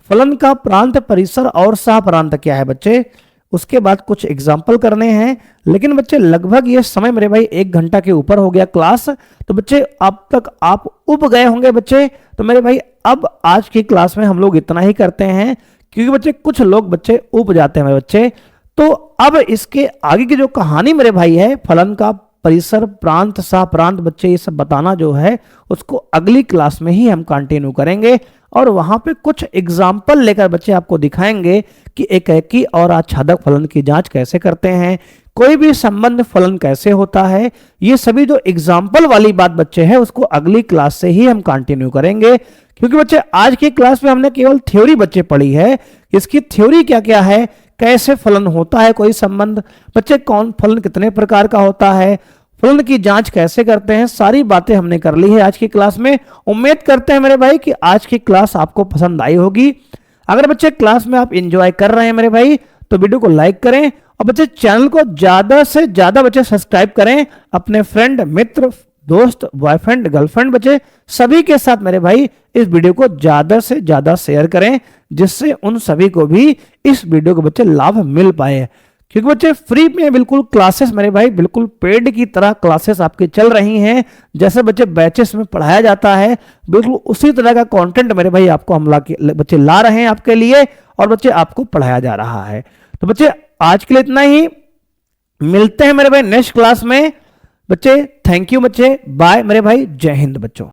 फलन का प्रांत, परिसर और सह प्रांत क्या है बच्चे, उसके बाद कुछ एग्जाम्पल करने हैं। लेकिन बच्चे लगभग ये समय मेरे भाई 1 घंटा के ऊपर हो गया क्लास, तो बच्चे अब तक आप उब गए होंगे बच्चे। तो मेरे भाई अब आज की क्लास में हम लोग इतना ही करते हैं, क्योंकि बच्चे कुछ लोग बच्चे उब जाते हैं मेरे बच्चे। तो अब इसके आगे की जो कहानी मेरे भाई है फलन का परिसर, प्रांत, सह प्रांत बच्चे ये सब बताना जो है उसको अगली क्लास में ही हम कंटिन्यू करेंगे, और वहां पे कुछ एग्जाम्पल लेकर बच्चे आपको दिखाएंगे कि एकाएकी और आच्छादक फलन की जांच कैसे करते हैं, कोई भी संबंध फलन कैसे होता है। ये सभी जो एग्जाम्पल वाली बात बच्चे है उसको अगली क्लास से ही हम कंटिन्यू करेंगे, क्योंकि बच्चे आज की क्लास में हमने केवल थ्योरी बच्चे पढ़ी है। इसकी थ्योरी क्या क्या है, कैसे फलन होता है, कोई संबंध बच्चे, कौन फलन कितने प्रकार का होता है, फलन की जांच कैसे करते हैं, सारी बातें हमने कर ली है आज की क्लास में। उम्मीद करते हैं मेरे भाई कि आज की क्लास आपको पसंद आई होगी। अगर बच्चे क्लास में आप एंजॉय कर रहे हैं मेरे भाई तो वीडियो को लाइक करें और बच्चे चैनल को ज्यादा से ज्यादा बच्चे सब्सक्राइब करें, अपने फ्रेंड, मित्र, दोस्त, बॉयफ्रेंड, गर्लफ्रेंड बच्चे सभी के साथ मेरे भाई इस वीडियो को ज्यादा से ज्यादा शेयर करें, जिससे उन सभी को भी इस वीडियो को बच्चे लाभ मिल पाए। क्योंकि बच्चे फ्री में बिल्कुल क्लासेस मेरे भाई बिल्कुल पेड की तरह क्लासेस आपके चल रही हैं। जैसे बच्चे बैचेस में पढ़ाया जाता है बिल्कुल उसी तरह का कंटेंट मेरे भाई आपको हम बच्चे ला रहे हैं आपके लिए, और बच्चे आपको पढ़ाया जा रहा है। तो बच्चे आज के लिए इतना ही, मिलते हैं मेरे भाई नेक्स्ट क्लास में। बच्चे थैंक यू बच्चे, बाय मेरे भाई, जय हिंद बच्चों।